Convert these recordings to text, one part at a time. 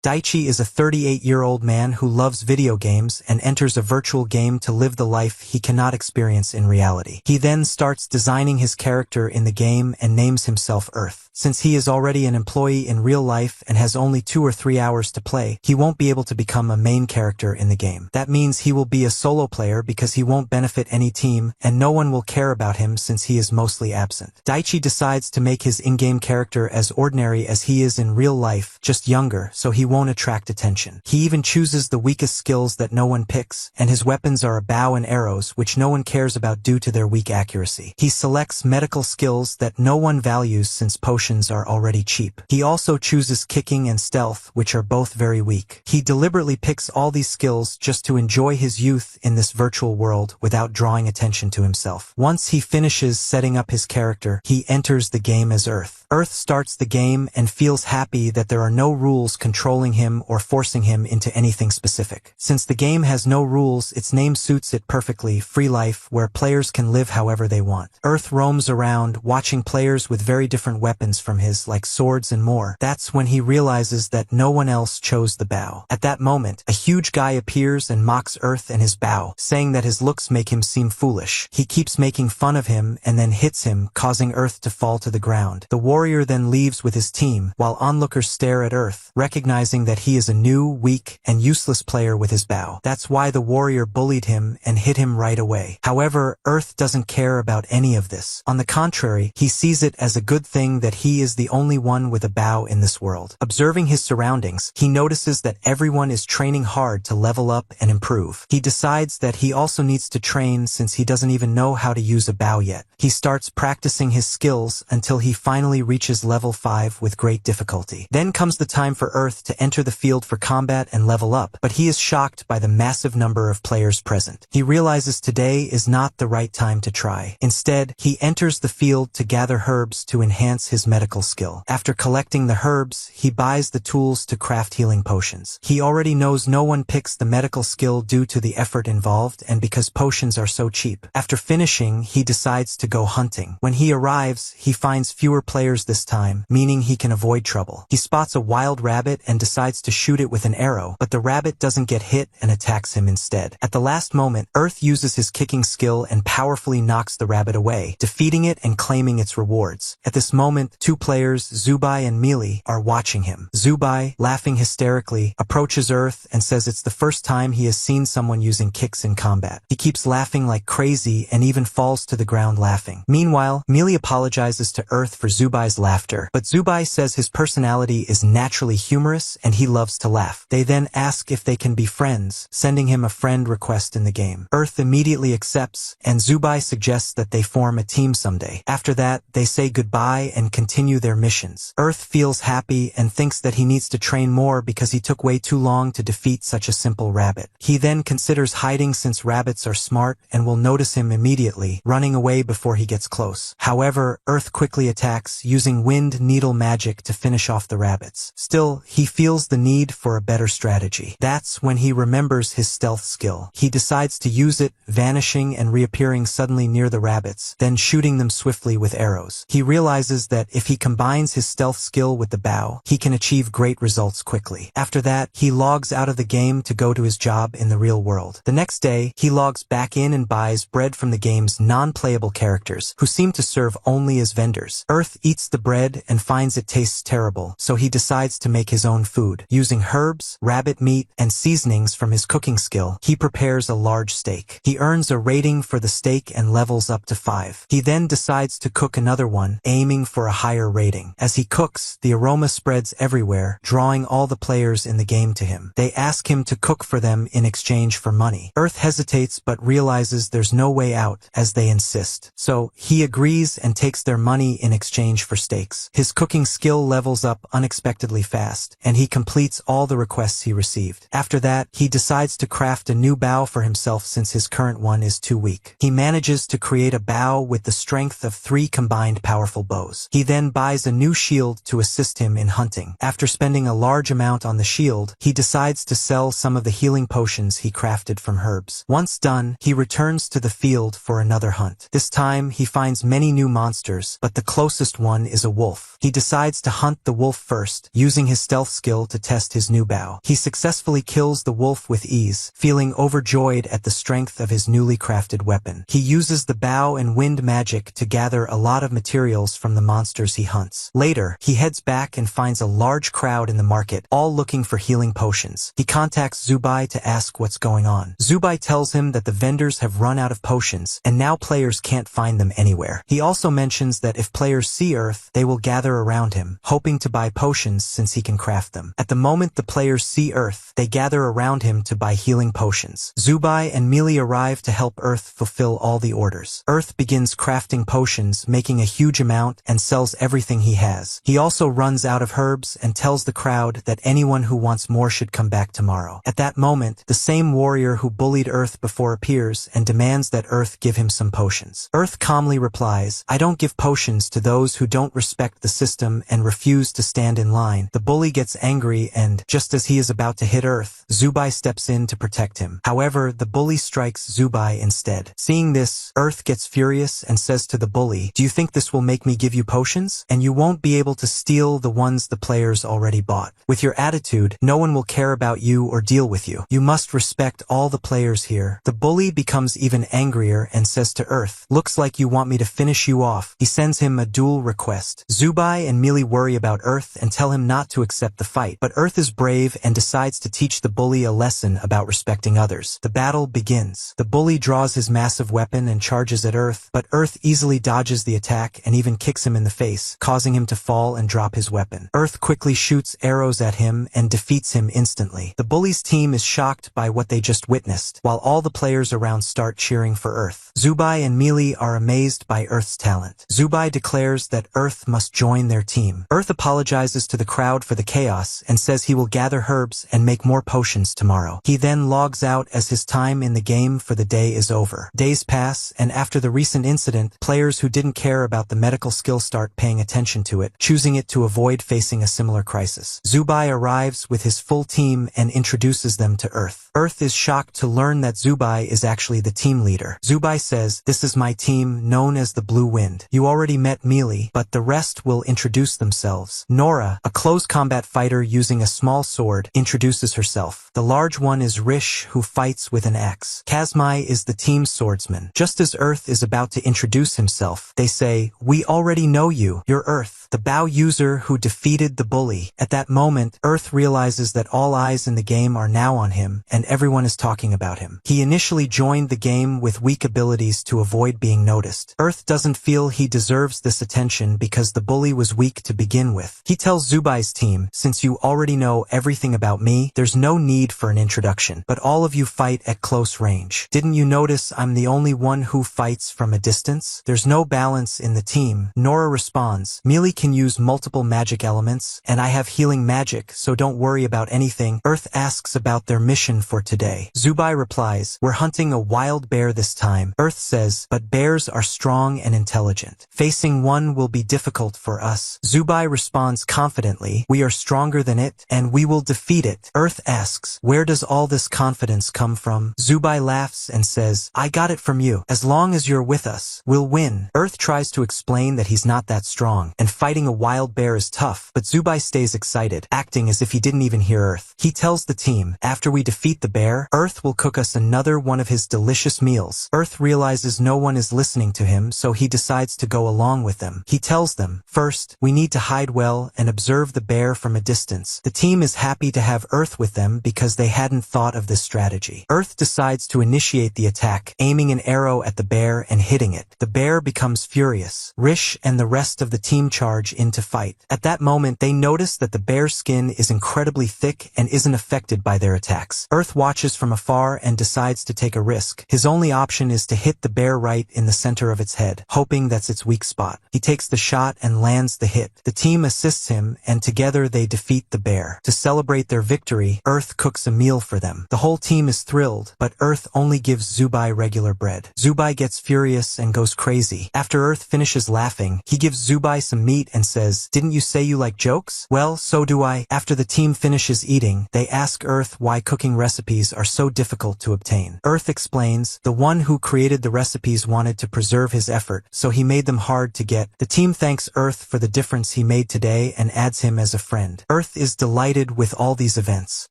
Daichi is a 38-year-old man who loves video games and enters a virtual game to live the life he cannot experience in reality. He then starts designing his character in the game and names himself Earth. Since he is already an employee in real life and has only 2 or 3 hours to play, he won't be able to become a main character in the game. That means he will be a solo player because he won't benefit any team and no one will care about him since he is mostly absent. Daichi decides to make his in-game character as ordinary as he is in real life, just younger, so he won't attract attention. He even chooses the weakest skills that no one picks, and his weapons are a bow and arrows which no one cares about due to their weak accuracy. He selects medical skills that no one values since potions are already cheap. He also chooses kicking and stealth, which are both very weak. He deliberately picks all these skills just to enjoy his youth in this virtual world without drawing attention to himself. Once he finishes setting up his character, he enters the game as Earth. Earth starts the game and feels happy that there are no rules controlling him or forcing him into anything specific. Since the game has no rules, its name suits it perfectly, free life, where players can live however they want. Earth roams around, watching players with very different weapons from his, like swords and more. That's when he realizes that no one else chose the bow. At that moment, a huge guy appears and mocks Earth and his bow, saying that his looks make him seem foolish. He keeps making fun of him and then hits him, causing Earth to fall to the ground. The warrior then leaves with his team, while onlookers stare at Earth, recognizing that he is a new, weak, and useless player with his bow. That's why the warrior bullied him and hit him right away. However, Earth doesn't care about any of this. On the contrary, he sees it as a good thing that he is the only one with a bow in this world. Observing his surroundings, he notices that everyone is training hard to level up and improve. He decides that he also needs to train since he doesn't even know how to use a bow yet. He starts practicing his skills until he finally reaches level 5 with great difficulty. Then comes the time for Earth to enter the field for combat and level up, but he is shocked by the massive number of players present. He realizes today is not the right time to try. Instead, he enters the field to gather herbs to enhance his medical skill. After collecting the herbs, he buys the tools to craft healing potions. He already knows no one picks the medical skill due to the effort involved and because potions are so cheap. After finishing, he decides to go hunting. When he arrives, he finds fewer players this time, meaning he can avoid trouble. He spots a wild rabbit and decides to shoot it with an arrow, but the rabbit doesn't get hit and attacks him instead. At the last moment, Earth uses his kicking skill and powerfully knocks the rabbit away, defeating it and claiming its rewards. At this moment, 2 players, Zubai and Mealy, are watching him. Zubai, laughing hysterically, approaches Earth and says it's the first time he has seen someone using kicks in combat. He keeps laughing like crazy and even falls to the ground laughing. Meanwhile, Mealy apologizes to Earth for Zubai's laughter, but Zubai says his personality is naturally humorous and he loves to laugh. They then ask if they can be friends, sending him a friend request in the game. Earth immediately accepts, and Zubai suggests that they form a team someday. After that, they say goodbye and continue their missions. Earth feels happy and thinks that he needs to train more because he took way too long to defeat such a simple rabbit. He then considers hiding since rabbits are smart and will notice him immediately, running away before he gets close. However, Earth quickly attacks, using wind needle magic to finish off the rabbits. Still, he feels the need for a better strategy. That's when he remembers his stealth skill. He decides to use it, vanishing and reappearing suddenly near the rabbits, then shooting them swiftly with arrows. He realizes that if he combines his stealth skill with the bow, he can achieve great results quickly. After that, he logs out of the game to go to his job in the real world. The next day, he logs back in and buys bread from the game's non-playable characters, who seem to serve only as vendors. Earth eats the bread and finds it tastes terrible, so he decides to make his own food. Using herbs, rabbit meat, and seasonings from his cooking skill, he prepares a large steak. He earns a rating for the steak and levels up to 5. He then decides to cook another one, aiming for a higher rating. As he cooks, the aroma spreads everywhere, drawing all the players in the game to him. They ask him to cook for them in exchange for money. Earth hesitates but realizes there's no way out, as they insist. So, he agrees and takes their money in exchange for steaks. His cooking skill levels up unexpectedly fast, and he completes all the requests he received. After that, he decides to craft a new bow for himself since his current one is too weak. He manages to create a bow with the strength of 3 combined powerful bows. He then buys a new shield to assist him in hunting. After spending a large amount on the shield, he decides to sell some of the healing potions he crafted from herbs. Once done, he returns to the field for another hunt. This time, he finds many new monsters, but the closest one one is a wolf. He decides to hunt the wolf first, using his stealth skill to test his new bow. He successfully kills the wolf with ease, feeling overjoyed at the strength of his newly crafted weapon. He uses the bow and wind magic to gather a lot of materials from the monsters he hunts. Later, he heads back and finds a large crowd in the market, all looking for healing potions. He contacts Zubai to ask what's going on. Zubai tells him that the vendors have run out of potions, and now players can't find them anywhere. He also mentions that if players see Earth, they will gather around him, hoping to buy potions since he can craft them. At the moment the players see Earth, they gather around him to buy healing potions. Zubai and Mealy arrive to help Earth fulfill all the orders. Earth begins crafting potions, making a huge amount, and sells everything he has. He also runs out of herbs and tells the crowd that anyone who wants more should come back tomorrow. At that moment, the same warrior who bullied Earth before appears and demands that Earth give him some potions. Earth calmly replies, "I don't give potions to those who don't respect the system and refuse to stand in line." The bully gets angry and, just as he is about to hit Earth, Zubai steps in to protect him. However, the bully strikes Zubai instead. Seeing this, Earth gets furious and says to the bully, "Do you think this will make me give you potions? And you won't be able to steal the ones the players already bought. With your attitude, no one will care about you or deal with you. You must respect all the players here." The bully becomes even angrier and says to Earth, "Looks like you want me to finish you off." He sends him a duel request. Zubai and Mealy worry about Earth and tell him not to accept the fight, but Earth is brave and decides to teach the bully a lesson about respecting others. The battle begins. The bully draws his massive weapon and charges at Earth, but Earth easily dodges the attack and even kicks him in the face, causing him to fall and drop his weapon. Earth quickly shoots arrows at him and defeats him instantly. The bully's team is shocked by what they just witnessed, while all the players around start cheering for Earth. Zubai and Mealy are amazed by Earth's talent. Zubai declares that Earth must join their team. Earth apologizes to the crowd for the chaos and says he will gather herbs and make more potions tomorrow. He then logs out as his time in the game for the day is over. Days pass, and after the recent incident, players who didn't care about the medical skill start paying attention to it, choosing it to avoid facing a similar crisis. Zubai arrives with his full team and introduces them to Earth. Earth is shocked to learn that Zubai is actually the team leader. Zubai says, "This is my team, known as the Blue Wind. You already met Mealy, but the rest will introduce themselves." Nora, a close combat fighter using a small sword, introduces herself. The large one is Rish, who fights with an axe. Kazmai is the team's swordsman. Just as Earth is about to introduce himself, they say, "We already know you. You're Earth, the bow user who defeated the bully." At that moment, Earth realizes that all eyes in the game are now on him, and everyone is talking about him. He initially joined the game with weak abilities to avoid being noticed. Earth doesn't feel he deserves this attention because the bully was weak to begin with. He tells Zubai's team, "Since you already know everything about me, there's no need for an introduction, but all of you fight at close range. Didn't you notice I'm the only one who fights from a distance? There's no balance in the team." Nora responds, "Mealy can use multiple magic elements, and I have healing magic, so don't worry about anything." Earth asks about their mission for today. Zubai replies, "We're hunting a wild bear this time." Earth says, "But bears are strong and intelligent. Facing one will be difficult for us." Zubai responds confidently, "We are stronger than it, and we will defeat it." Earth asks, "Where does all this confidence come from?" Zubai laughs and says, "I got it from you. As long as you're with us, we'll win." Earth tries to explain that he's not that strong, and fighting a wild bear is tough, but Zubai stays excited, acting as if he didn't even hear Earth. He tells the team, "After we defeat the bear, Earth will cook us another one of his delicious meals." Earth realizes no one is listening to him, so he decides to go along with them. He tells them, "First, we need to hide well and observe the bear from a distance." The team is happy to have Earth with them because they hadn't thought of this strategy. Earth decides to initiate the attack, aiming an arrow at the bear and hitting it. The bear becomes furious. Rish and the rest of the team charge in to fight. At that moment, they notice that the bear's skin is incredibly thick and isn't affected by their attacks. Earth watches from afar and decides to take a risk. His only option is to hit the bear right in the center of its head, hoping that's its weak spot. He takes the shot and lands the hit. The team assists him, and together they defeat the bear. To celebrate their victory, Earth cooks a meal for them. The whole team is thrilled, but Earth only gives Zubai regular bread. Zubai gets furious and goes crazy. After Earth finishes laughing, he gives Zubai some meat and says, "Didn't you say you like jokes? Well, so do I." After the team finishes eating, meeting, they ask Earth why cooking recipes are so difficult to obtain. Earth explains, the one who created the recipes wanted to preserve his effort, so he made them hard to get. The team thanks Earth for the difference he made today and adds him as a friend. Earth is delighted with all these events.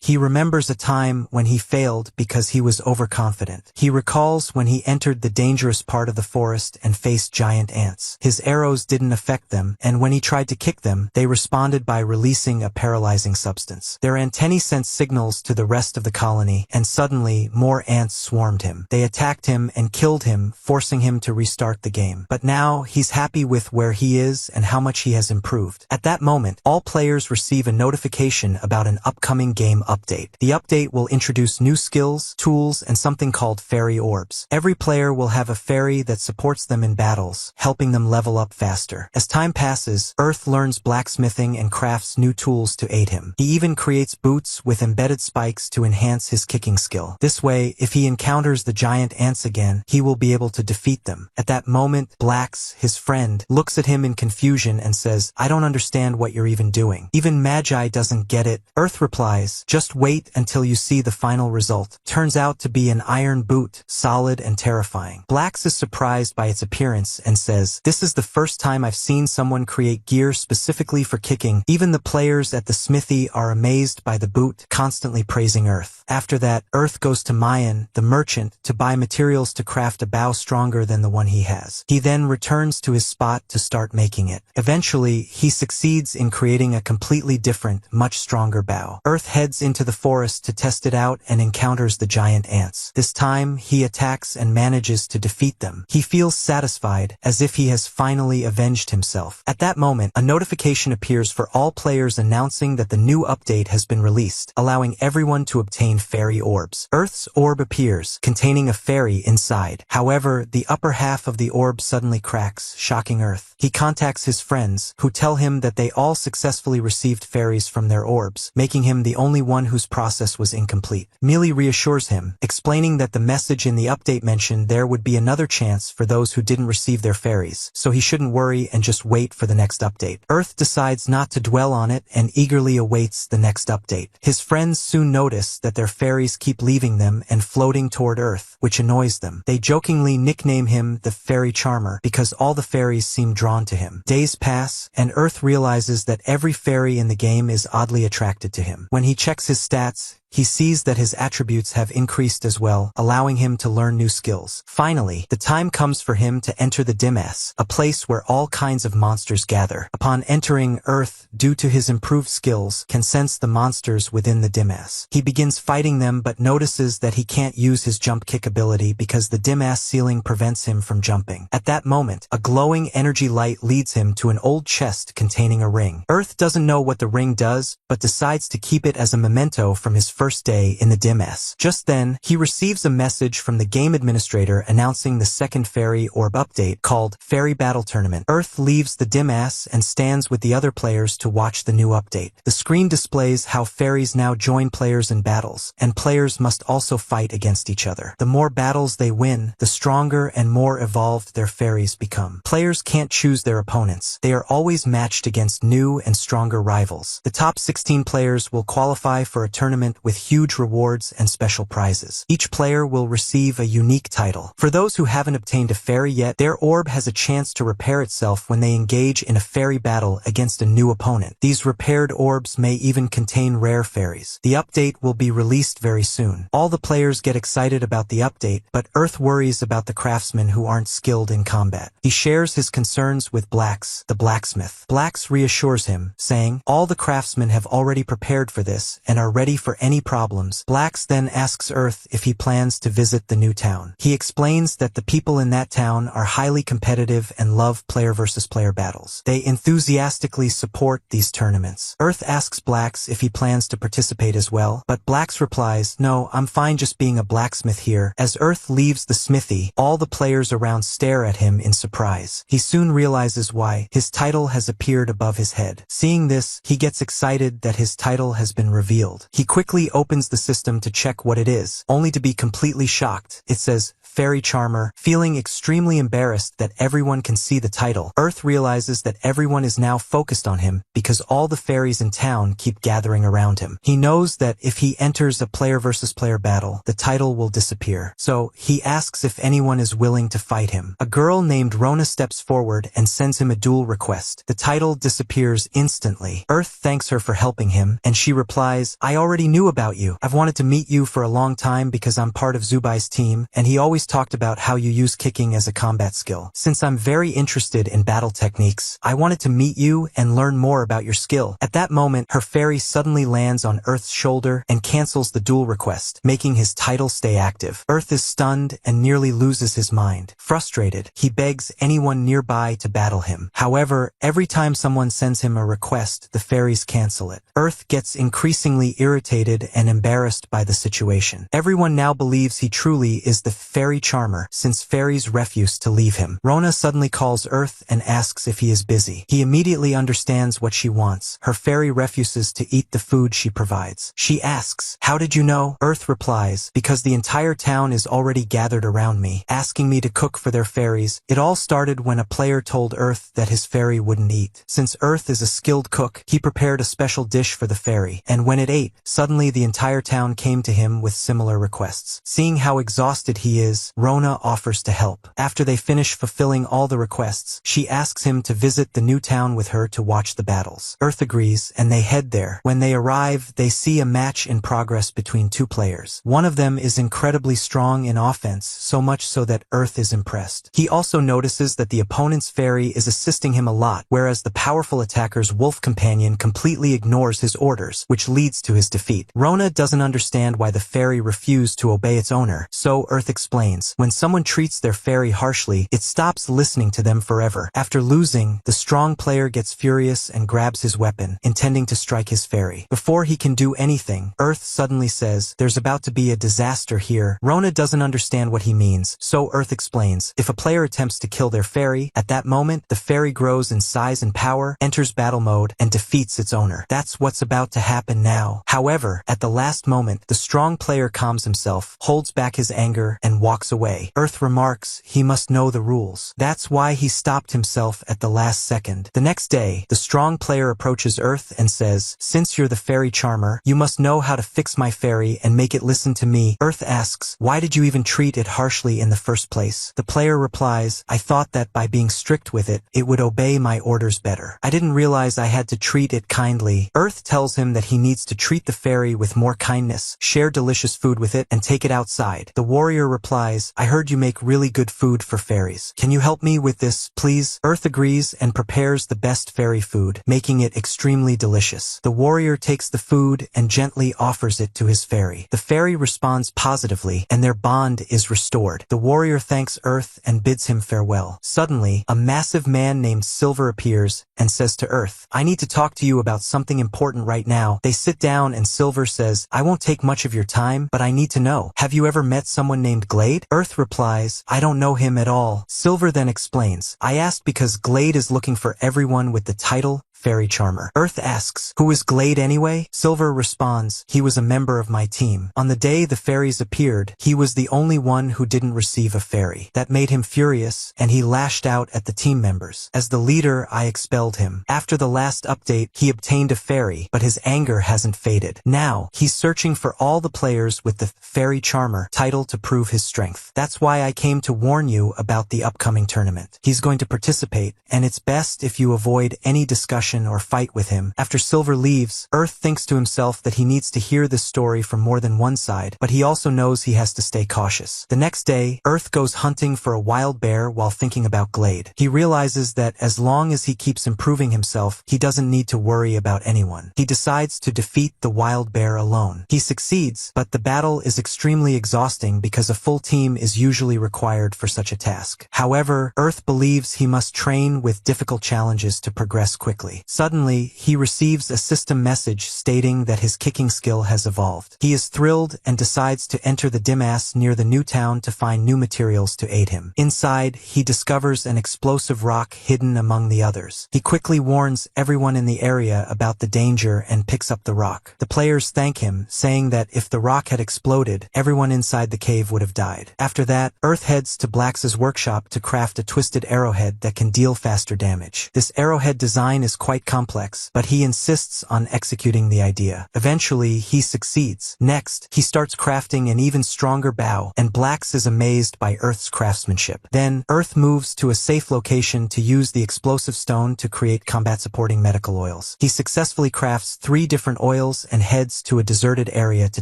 He remembers a time when he failed because he was overconfident. He recalls when he entered the dangerous part of the forest and faced giant ants. His arrows didn't affect them, and when he tried to kick them, they responded by releasing a paralyzing substance. Their antennae sent signals to the rest of the colony, and suddenly more ants swarmed him. They attacked him and killed him, forcing him to restart the game. But now, he's happy with where he is and how much he has improved. At that moment, all players receive a notification about an upcoming game update. The update will introduce new skills, tools, and something called fairy orbs. Every player will have a fairy that supports them in battles, helping them level up faster. As time passes, Earth learns blacksmithing and crafts new tools to aid him. He even creates boots with embedded spikes to enhance his kicking skill. This way, if he encounters the giant ants again, he will be able to defeat them. At that moment, Blacks, his friend, looks at him in confusion and says, "I don't understand what you're even doing. Even Magi doesn't get it." Earth replies, "Just wait until you see the final result." Turns out to be an iron boot, solid and terrifying. Blacks is surprised by its appearance and says, "This is the first time I've seen someone create gear specifically for kicking." Even the players at the smithy are amazed by the boot, constantly praising Earth. After that, Earth goes to Mayan, the merchant, to buy materials to craft a bow stronger than the one he has. He then returns to his spot to start making it. Eventually, he succeeds in creating a completely different, much stronger bow. Earth heads into the forest to test it out and encounters the giant ants. This time, he attacks and manages to defeat them. He feels satisfied, as if he has finally avenged himself. At that moment, a notification appears for all players announcing that the new update has been released, allowing everyone to obtain fairy orbs. Earth's orb appears, containing a fairy inside. However, the upper half of the orb suddenly cracks, shocking Earth. He contacts his friends, who tell him that they all successfully received fairies from their orbs, making him the only one whose process was incomplete. Mealy reassures him, explaining that the message in the update mentioned there would be another chance for those who didn't receive their fairies, so he shouldn't worry and just wait for the next update. Earth decides not to dwell on it and eagerly awaits the next update. His friends soon notice that their fairies keep leaving them and floating toward Earth, which annoys them. They jokingly nickname him the Fairy Charmer because all the fairies seem drawn to him. Days pass, and Earth realizes that every fairy in the game is oddly attracted to him. When he checks his stats, he sees that his attributes have increased as well, allowing him to learn new skills. Finally, the time comes for him to enter the Dimas, a place where all kinds of monsters gather. Upon entering, Earth, due to his improved skills, can sense the monsters within the Dimas. He begins fighting them but notices that he can't use his jump kick ability because the Dimas ceiling prevents him from jumping. At that moment, a glowing energy light leads him to an old chest containing a ring. Earth doesn't know what the ring does, but decides to keep it as a memento from his first day in the Dimas. Just then, he receives a message from the game administrator announcing the second fairy orb update called Fairy Battle Tournament. Earth leaves the Dimas and stands with the other players to watch the new update. The screen displays how fairies now join players in battles, and players must also fight against each other. The more battles they win, the stronger and more evolved their fairies become. Players can't choose their opponents. They are always matched against new and stronger rivals. The top 16 players will qualify for a tournament with huge rewards and special prizes. Each player will receive a unique title. For those who haven't obtained a fairy yet, their orb has a chance to repair itself when they engage in a fairy battle against a new opponent. These repaired orbs may even contain rare fairies. The update will be released very soon. All the players get excited about the update, but Earth worries about the craftsmen who aren't skilled in combat. He shares his concerns with Blacks, the blacksmith. Blacks reassures him, saying, "All the craftsmen have already prepared for this and are ready for any problems." Blacks then asks Earth if he plans to visit the new town. He explains that the people in that town are highly competitive and love player versus player battles. They enthusiastically support these tournaments. Earth asks Blacks if he plans to participate as well, but Blacks replies, "No, I'm fine just being a blacksmith here." As Earth leaves the smithy, all the players around stare at him in surprise. He soon realizes why. His title has appeared above his head. Seeing this, he gets excited that his title has been revealed. He quickly opens the system to check what it is, only to be completely shocked. It says, Fairy Charmer. Feeling extremely embarrassed that everyone can see the title, Earth realizes that everyone is now focused on him because all the fairies in town keep gathering around him. He knows that if he enters a player versus player battle, the title will disappear. So he asks if anyone is willing to fight him. A girl named Rona steps forward and sends him a duel request. The title disappears instantly. Earth thanks her for helping him, and she replies, I already knew about you. I've wanted to meet you for a long time because I'm part of Zubai's team, and he always talked about how you use kicking as a combat skill. Since I'm very interested in battle techniques, I wanted to meet you and learn more about your skill. At that moment, her fairy suddenly lands on Earth's shoulder and cancels the duel request, making his title stay active. Earth is stunned and nearly loses his mind. Frustrated, he begs anyone nearby to battle him. However, every time someone sends him a request, the fairies cancel it. Earth gets increasingly irritated and embarrassed by the situation. Everyone now believes he truly is the Fairy Charmer, since fairies refuse to leave him. Rona suddenly calls Earth and asks if he is busy. He immediately understands what she wants. Her fairy refuses to eat the food she provides. She asks, how did you know? Earth replies, because the entire town is already gathered around me, asking me to cook for their fairies. It all started when a player told Earth that his fairy wouldn't eat. Since Earth is a skilled cook, he prepared a special dish for the fairy, and when it ate, suddenly the entire town came to him with similar requests. Seeing how exhausted he is, Rona offers to help. After they finish fulfilling all the requests, she asks him to visit the new town with her to watch the battles. Earth agrees, and they head there. When they arrive, they see a match in progress between two players. One of them is incredibly strong in offense, so much so that Earth is impressed. He also notices that the opponent's fairy is assisting him a lot, whereas the powerful attacker's wolf companion completely ignores his orders, which leads to his defeat. Rona doesn't understand why the fairy refused to obey its owner, so Earth explains, when someone treats their fairy harshly, it stops listening to them forever. After losing, the strong player gets furious and grabs his weapon, intending to strike his fairy. Before he can do anything, Earth suddenly says, there's about to be a disaster here. Rona doesn't understand what he means, so Earth explains, if a player attempts to kill their fairy, at that moment, the fairy grows in size and power, enters battle mode, and defeats its owner. That's what's about to happen now. However, at the last moment, the strong player calms himself, holds back his anger, and walks away. Earth remarks, he must know the rules. That's why he stopped himself at the last second. The next day, the strong player approaches Earth and says, since you're the Fairy Charmer, you must know how to fix my fairy and make it listen to me. Earth asks, why did you even treat it harshly in the first place? The player replies, I thought that by being strict with it, it would obey my orders better. I didn't realize I had to treat it kindly. Earth tells him that he needs to treat the fairy with more kindness, share delicious food with it, and take it outside. The warrior replies, I heard you make really good food for fairies. Can you help me with this, please? Earth agrees and prepares the best fairy food, making it extremely delicious. The warrior takes the food and gently offers it to his fairy. The fairy responds positively, and their bond is restored. The warrior thanks Earth and bids him farewell. Suddenly, a massive man named Silver appears and says to Earth, I need to talk to you about something important right now. They sit down and Silver says, I won't take much of your time, but I need to know. Have you ever met someone named Glade? Earth replies, I don't know him at all. Silver then explains, I asked because Glade is looking for everyone with the title Fairy Charmer. Earth asks, who is Glade anyway? Silver responds, he was a member of my team. On the day the fairies appeared, he was the only one who didn't receive a fairy. That made him furious, and he lashed out at the team members. As the leader, I expelled him. After the last update, he obtained a fairy, but his anger hasn't faded. Now, he's searching for all the players with the Fairy Charmer title to prove his strength. That's why I came to warn you about the upcoming tournament. He's going to participate, and it's best if you avoid any discussion or fight with him. After Silver leaves, Earth thinks to himself that he needs to hear this story from more than one side, but he also knows he has to stay cautious. The next day, Earth goes hunting for a wild bear while thinking about Glade. He realizes that as long as he keeps improving himself, he doesn't need to worry about anyone. He decides to defeat the wild bear alone. He succeeds, but the battle is extremely exhausting because a full team is usually required for such a task. However, Earth believes he must train with difficult challenges to progress quickly. Suddenly, he receives a system message stating that his kicking skill has evolved. He is thrilled and decides to enter the Dimas near the new town to find new materials to aid him. Inside, he discovers an explosive rock hidden among the others. He quickly warns everyone in the area about the danger and picks up the rock. The players thank him, saying that if the rock had exploded, everyone inside the cave would have died. After that, Earth heads to Black's workshop to craft a twisted arrowhead that can deal faster damage. This arrowhead design is quite complex, but he insists on executing the idea. Eventually, he succeeds. Next, he starts crafting an even stronger bow, and Black's is amazed by Earth's craftsmanship. Then, Earth moves to a safe location to use the explosive stone to create combat-supporting medical oils. He successfully crafts 3 different oils and heads to a deserted area to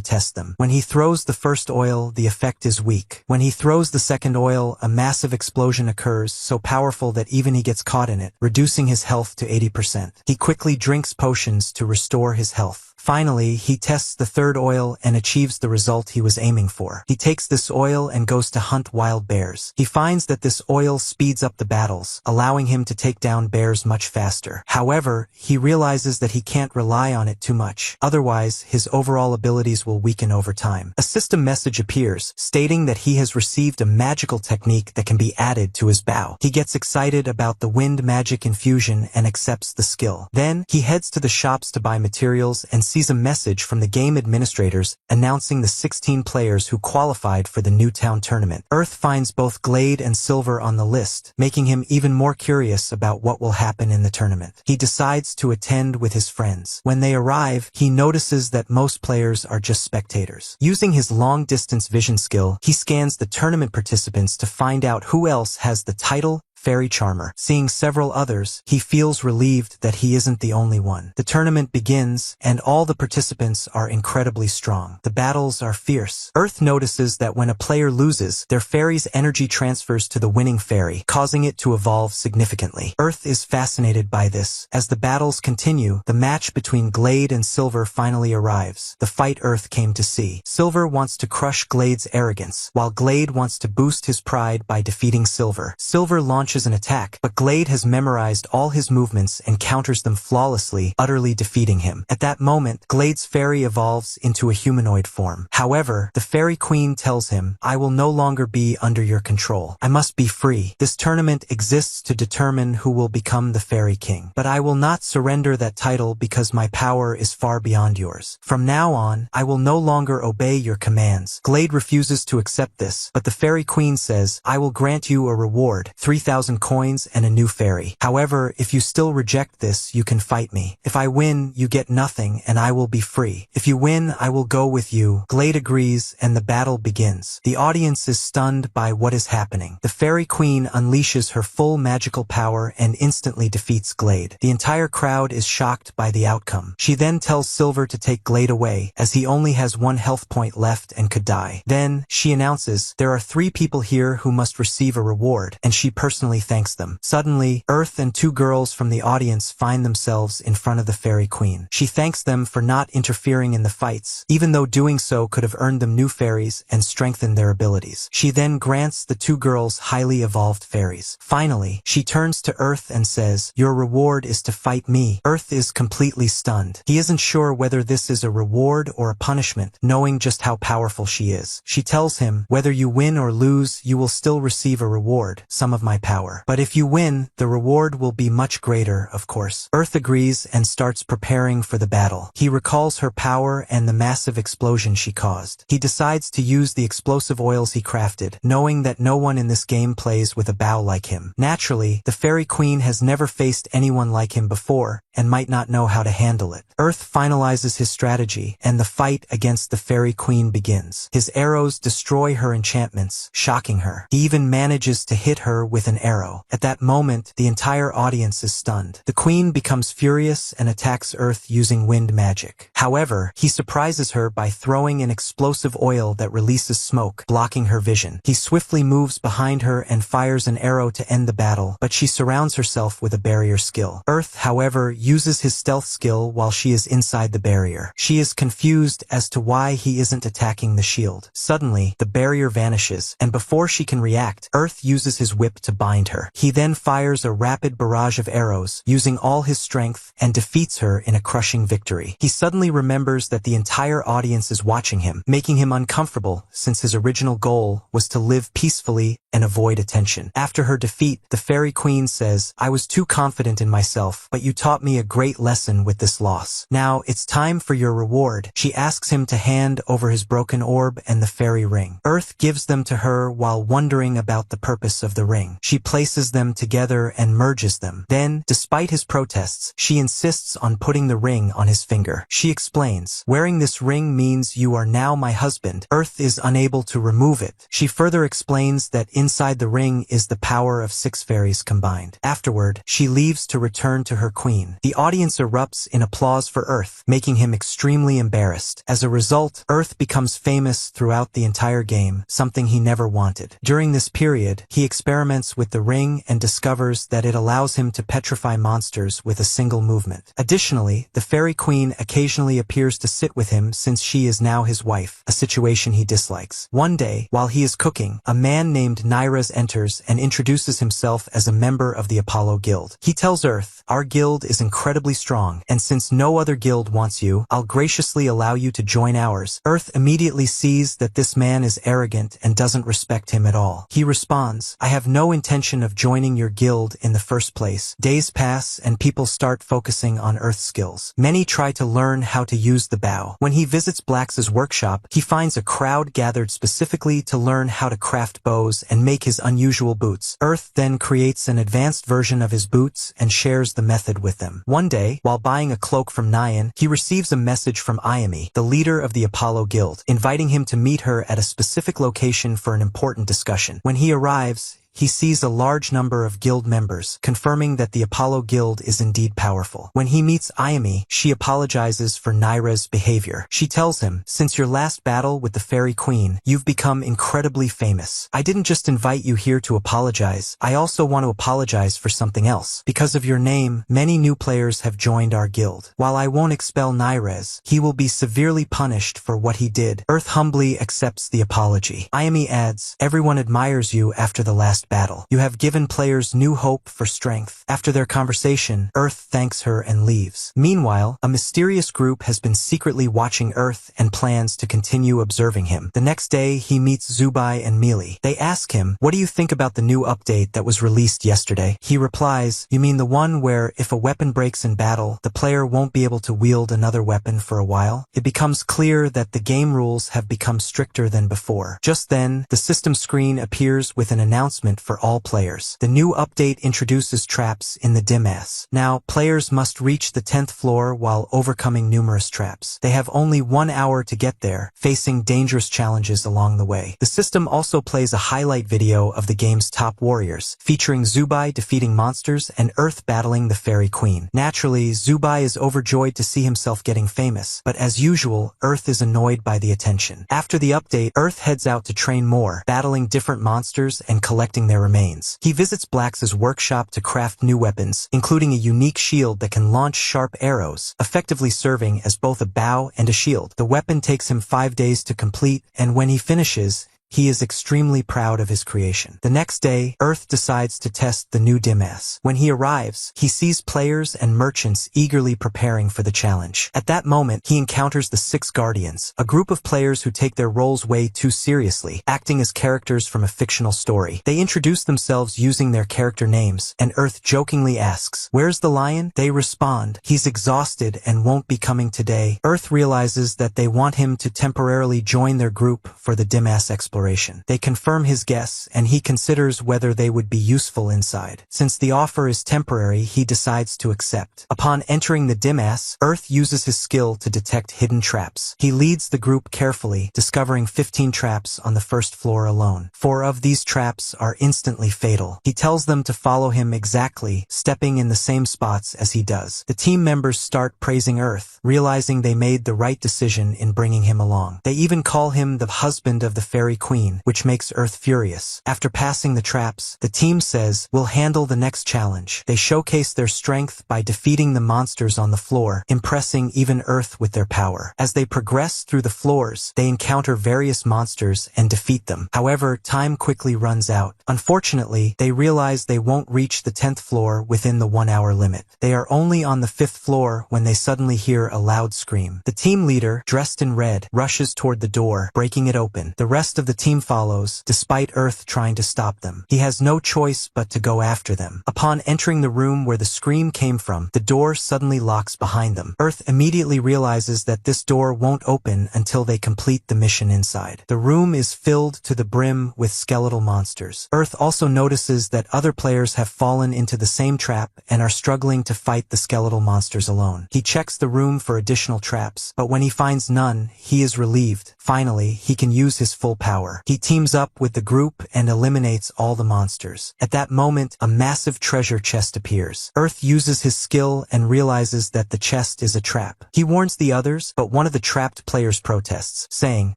test them. When he throws the first oil, the effect is weak. When he throws the second oil, a massive explosion occurs, so powerful that even he gets caught in it, reducing his health to 80%. He quickly drinks potions to restore his health. Finally, he tests the third oil and achieves the result he was aiming for. He takes this oil and goes to hunt wild bears. He finds that this oil speeds up the battles, allowing him to take down bears much faster. However, he realizes that he can't rely on it too much. Otherwise, his overall abilities will weaken over time. A system message appears, stating that he has received a magical technique that can be added to his bow. He gets excited about the wind magic infusion and accepts the skill. Then, he heads to the shops to buy materials and sees a message from the game administrators announcing the 16 players who qualified for the new town tournament. Earth finds both Glade and Silver on the list, making him even more curious about what will happen in the tournament. He decides to attend with his friends. When they arrive, he notices that most players are just spectators. Using his long-distance vision skill, he scans the tournament participants to find out who else has the title Fairy Charmer. Seeing several others, he feels relieved that he isn't the only one. The tournament begins, and all the participants are incredibly strong. The battles are fierce. Earth notices that when a player loses, their fairy's energy transfers to the winning fairy, causing it to evolve significantly. Earth is fascinated by this. As the battles continue, the match between Glade and Silver finally arrives. The fight Earth came to see. Silver wants to crush Glade's arrogance, while Glade wants to boost his pride by defeating Silver. Silver launches an attack, but Glade has memorized all his movements and counters them flawlessly, utterly defeating him. At that moment, Glade's fairy evolves into a humanoid form. However, the fairy queen tells him, "I will no longer be under your control. I must be free. This tournament exists to determine who will become the fairy king. But I will not surrender that title because my power is far beyond yours. From now on, I will no longer obey your commands." Glade refuses to accept this, but the fairy queen says, "I will grant you a reward, 3,000 coins and a new fairy. However, if you still reject this, you can fight me. If I win, you get nothing and I will be free. If you win, I will go with you." Glade agrees and the battle begins. The audience is stunned by what is happening. The fairy queen unleashes her full magical power and instantly defeats Glade. The entire crowd is shocked by the outcome. She then tells Silver to take Glade away, as he only has 1 health point left and could die. Then, she announces, "There are 3 people here who must receive a reward," and she personally thanks them. Suddenly, Earth and 2 girls from the audience find themselves in front of the fairy queen. She thanks them for not interfering in the fights, even though doing so could have earned them new fairies and strengthened their abilities. She then grants the 2 girls highly evolved fairies. Finally, she turns to Earth and says, "Your reward is to fight me." Earth is completely stunned. He isn't sure whether this is a reward or a punishment, knowing just how powerful she is. She tells him, "Whether you win or lose, you will still receive a reward, some of my power. But if you win, the reward will be much greater, of course." Earth agrees and starts preparing for the battle. He recalls her power and the massive explosion she caused. He decides to use the explosive oils he crafted, knowing that no one in this game plays with a bow like him. Naturally, the fairy queen has never faced anyone like him before, and might not know how to handle it. Earth finalizes his strategy, and the fight against the fairy queen begins. His arrows destroy her enchantments, shocking her. He even manages to hit her with an arrow. At that moment, the entire audience is stunned. The queen becomes furious and attacks Earth using wind magic. However, he surprises her by throwing an explosive oil that releases smoke, blocking her vision. He swiftly moves behind her and fires an arrow to end the battle, but she surrounds herself with a barrier skill. Earth, however, uses his stealth skill while she is inside the barrier. She is confused as to why he isn't attacking the shield. Suddenly, the barrier vanishes, and before she can react, Earth uses his whip to bind find her. He then fires a rapid barrage of arrows, using all his strength, and defeats her in a crushing victory. He suddenly remembers that the entire audience is watching him, making him uncomfortable since his original goal was to live peacefully and avoid attention. After her defeat, the fairy queen says, "I was too confident in myself, but you taught me a great lesson with this loss. Now it's time for your reward." She asks him to hand over his broken orb and the fairy ring. Earth gives them to her while wondering about the purpose of the ring. She places them together and merges them. Then, despite his protests, she insists on putting the ring on his finger. She explains, "Wearing this ring means you are now my husband." Earth is unable to remove it. She further explains that inside the ring is the power of 6 fairies combined. Afterward, she leaves to return to her queen. The audience erupts in applause for Earth, making him extremely embarrassed. As a result, Earth becomes famous throughout the entire game, something he never wanted. During this period, he experiments with the ring and discovers that it allows him to petrify monsters with a single movement. Additionally, the fairy queen occasionally appears to sit with him since she is now his wife, a situation he dislikes. One day, while he is cooking, a man named Nairas enters and introduces himself as a member of the Apollo Guild. He tells Earth, "Our guild is incredibly strong, and since no other guild wants you, I'll graciously allow you to join ours." Earth immediately sees that this man is arrogant and doesn't respect him at all. He responds, "I have no intention of joining your guild in the first place." Days pass and people start focusing on Earth's skills. Many try to learn how to use the bow. When he visits Blacks's workshop, he finds a crowd gathered specifically to learn how to craft bows and make his unusual boots. Earth then creates an advanced version of his boots and shares the method with them. One day, while buying a cloak from Nyan, he receives a message from Ayami, the leader of the Apollo Guild, inviting him to meet her at a specific location for an important discussion. When he arrives, he sees a large number of guild members, confirming that the Apollo Guild is indeed powerful. When he meets Ayami, she apologizes for Naira's behavior. She tells him, "Since your last battle with the Fairy Queen, you've become incredibly famous. I didn't just invite you here to apologize, I also want to apologize for something else. Because of your name, many new players have joined our guild. While I won't expel Nairez, he will be severely punished for what he did." Earth humbly accepts the apology. Ayami adds, "Everyone admires you after the last battle. You have given players new hope for strength." After their conversation, Earth thanks her and leaves. Meanwhile, a mysterious group has been secretly watching Earth and plans to continue observing him. The next day, he meets Zubai and Mealy. They ask him, "What do you think about the new update that was released yesterday?" He replies, "You mean the one where if a weapon breaks in battle, the player won't be able to wield another weapon for a while?" It becomes clear that the game rules have become stricter than before. Just then, the system screen appears with an announcement for all players. The new update introduces traps in the dimas. Now, players must reach the 10th floor while overcoming numerous traps. They have only 1 hour to get there, facing dangerous challenges along the way. The system also plays a highlight video of the game's top warriors, featuring Zubai defeating monsters and Earth battling the Fairy Queen. Naturally, Zubai is overjoyed to see himself getting famous, but as usual, Earth is annoyed by the attention. After the update, Earth heads out to train more, battling different monsters and collecting their remains. He visits Blacks's workshop to craft new weapons, including a unique shield that can launch sharp arrows, effectively serving as both a bow and a shield. The weapon takes him 5 days to complete, and when he finishes, he is extremely proud of his creation. The next day, Earth decides to test the new dimas. When he arrives, he sees players and merchants eagerly preparing for the challenge. At that moment, he encounters the 6 Guardians, a group of players who take their roles way too seriously, acting as characters from a fictional story. They introduce themselves using their character names, and Earth jokingly asks, "Where's the lion?" They respond, "He's exhausted and won't be coming today." Earth realizes that they want him to temporarily join their group for the dimas exploration. They confirm his guess, and he considers whether they would be useful inside. Since the offer is temporary, he decides to accept. Upon entering the dimas, Earth uses his skill to detect hidden traps. He leads the group carefully, discovering 15 traps on the first floor alone. 4 of these traps are instantly fatal. He tells them to follow him exactly, stepping in the same spots as he does. The team members start praising Earth, realizing they made the right decision in bringing him along. They even call him the husband of the Fairy queen, which makes Earth furious. After passing the traps, the team says, "We'll handle the next challenge." They showcase their strength by defeating the monsters on the floor, impressing even Earth with their power. As they progress through the floors, they encounter various monsters and defeat them. However, time quickly runs out. Unfortunately, they realize they won't reach the 10th floor within the 1-hour limit. They are only on the 5th floor when they suddenly hear a loud scream. The team leader, dressed in red, rushes toward the door, breaking it open. The rest of the team follows, despite Earth trying to stop them. He has no choice but to go after them. Upon entering the room where the scream came from, the door suddenly locks behind them. Earth immediately realizes that this door won't open until they complete the mission inside. The room is filled to the brim with skeletal monsters. Earth also notices that other players have fallen into the same trap and are struggling to fight the skeletal monsters alone. He checks the room for additional traps, but when he finds none, he is relieved. Finally, he can use his full power. He teams up with the group and eliminates all the monsters. At that moment, a massive treasure chest appears. Earth uses his skill and realizes that the chest is a trap. He warns the others, but one of the trapped players protests, saying,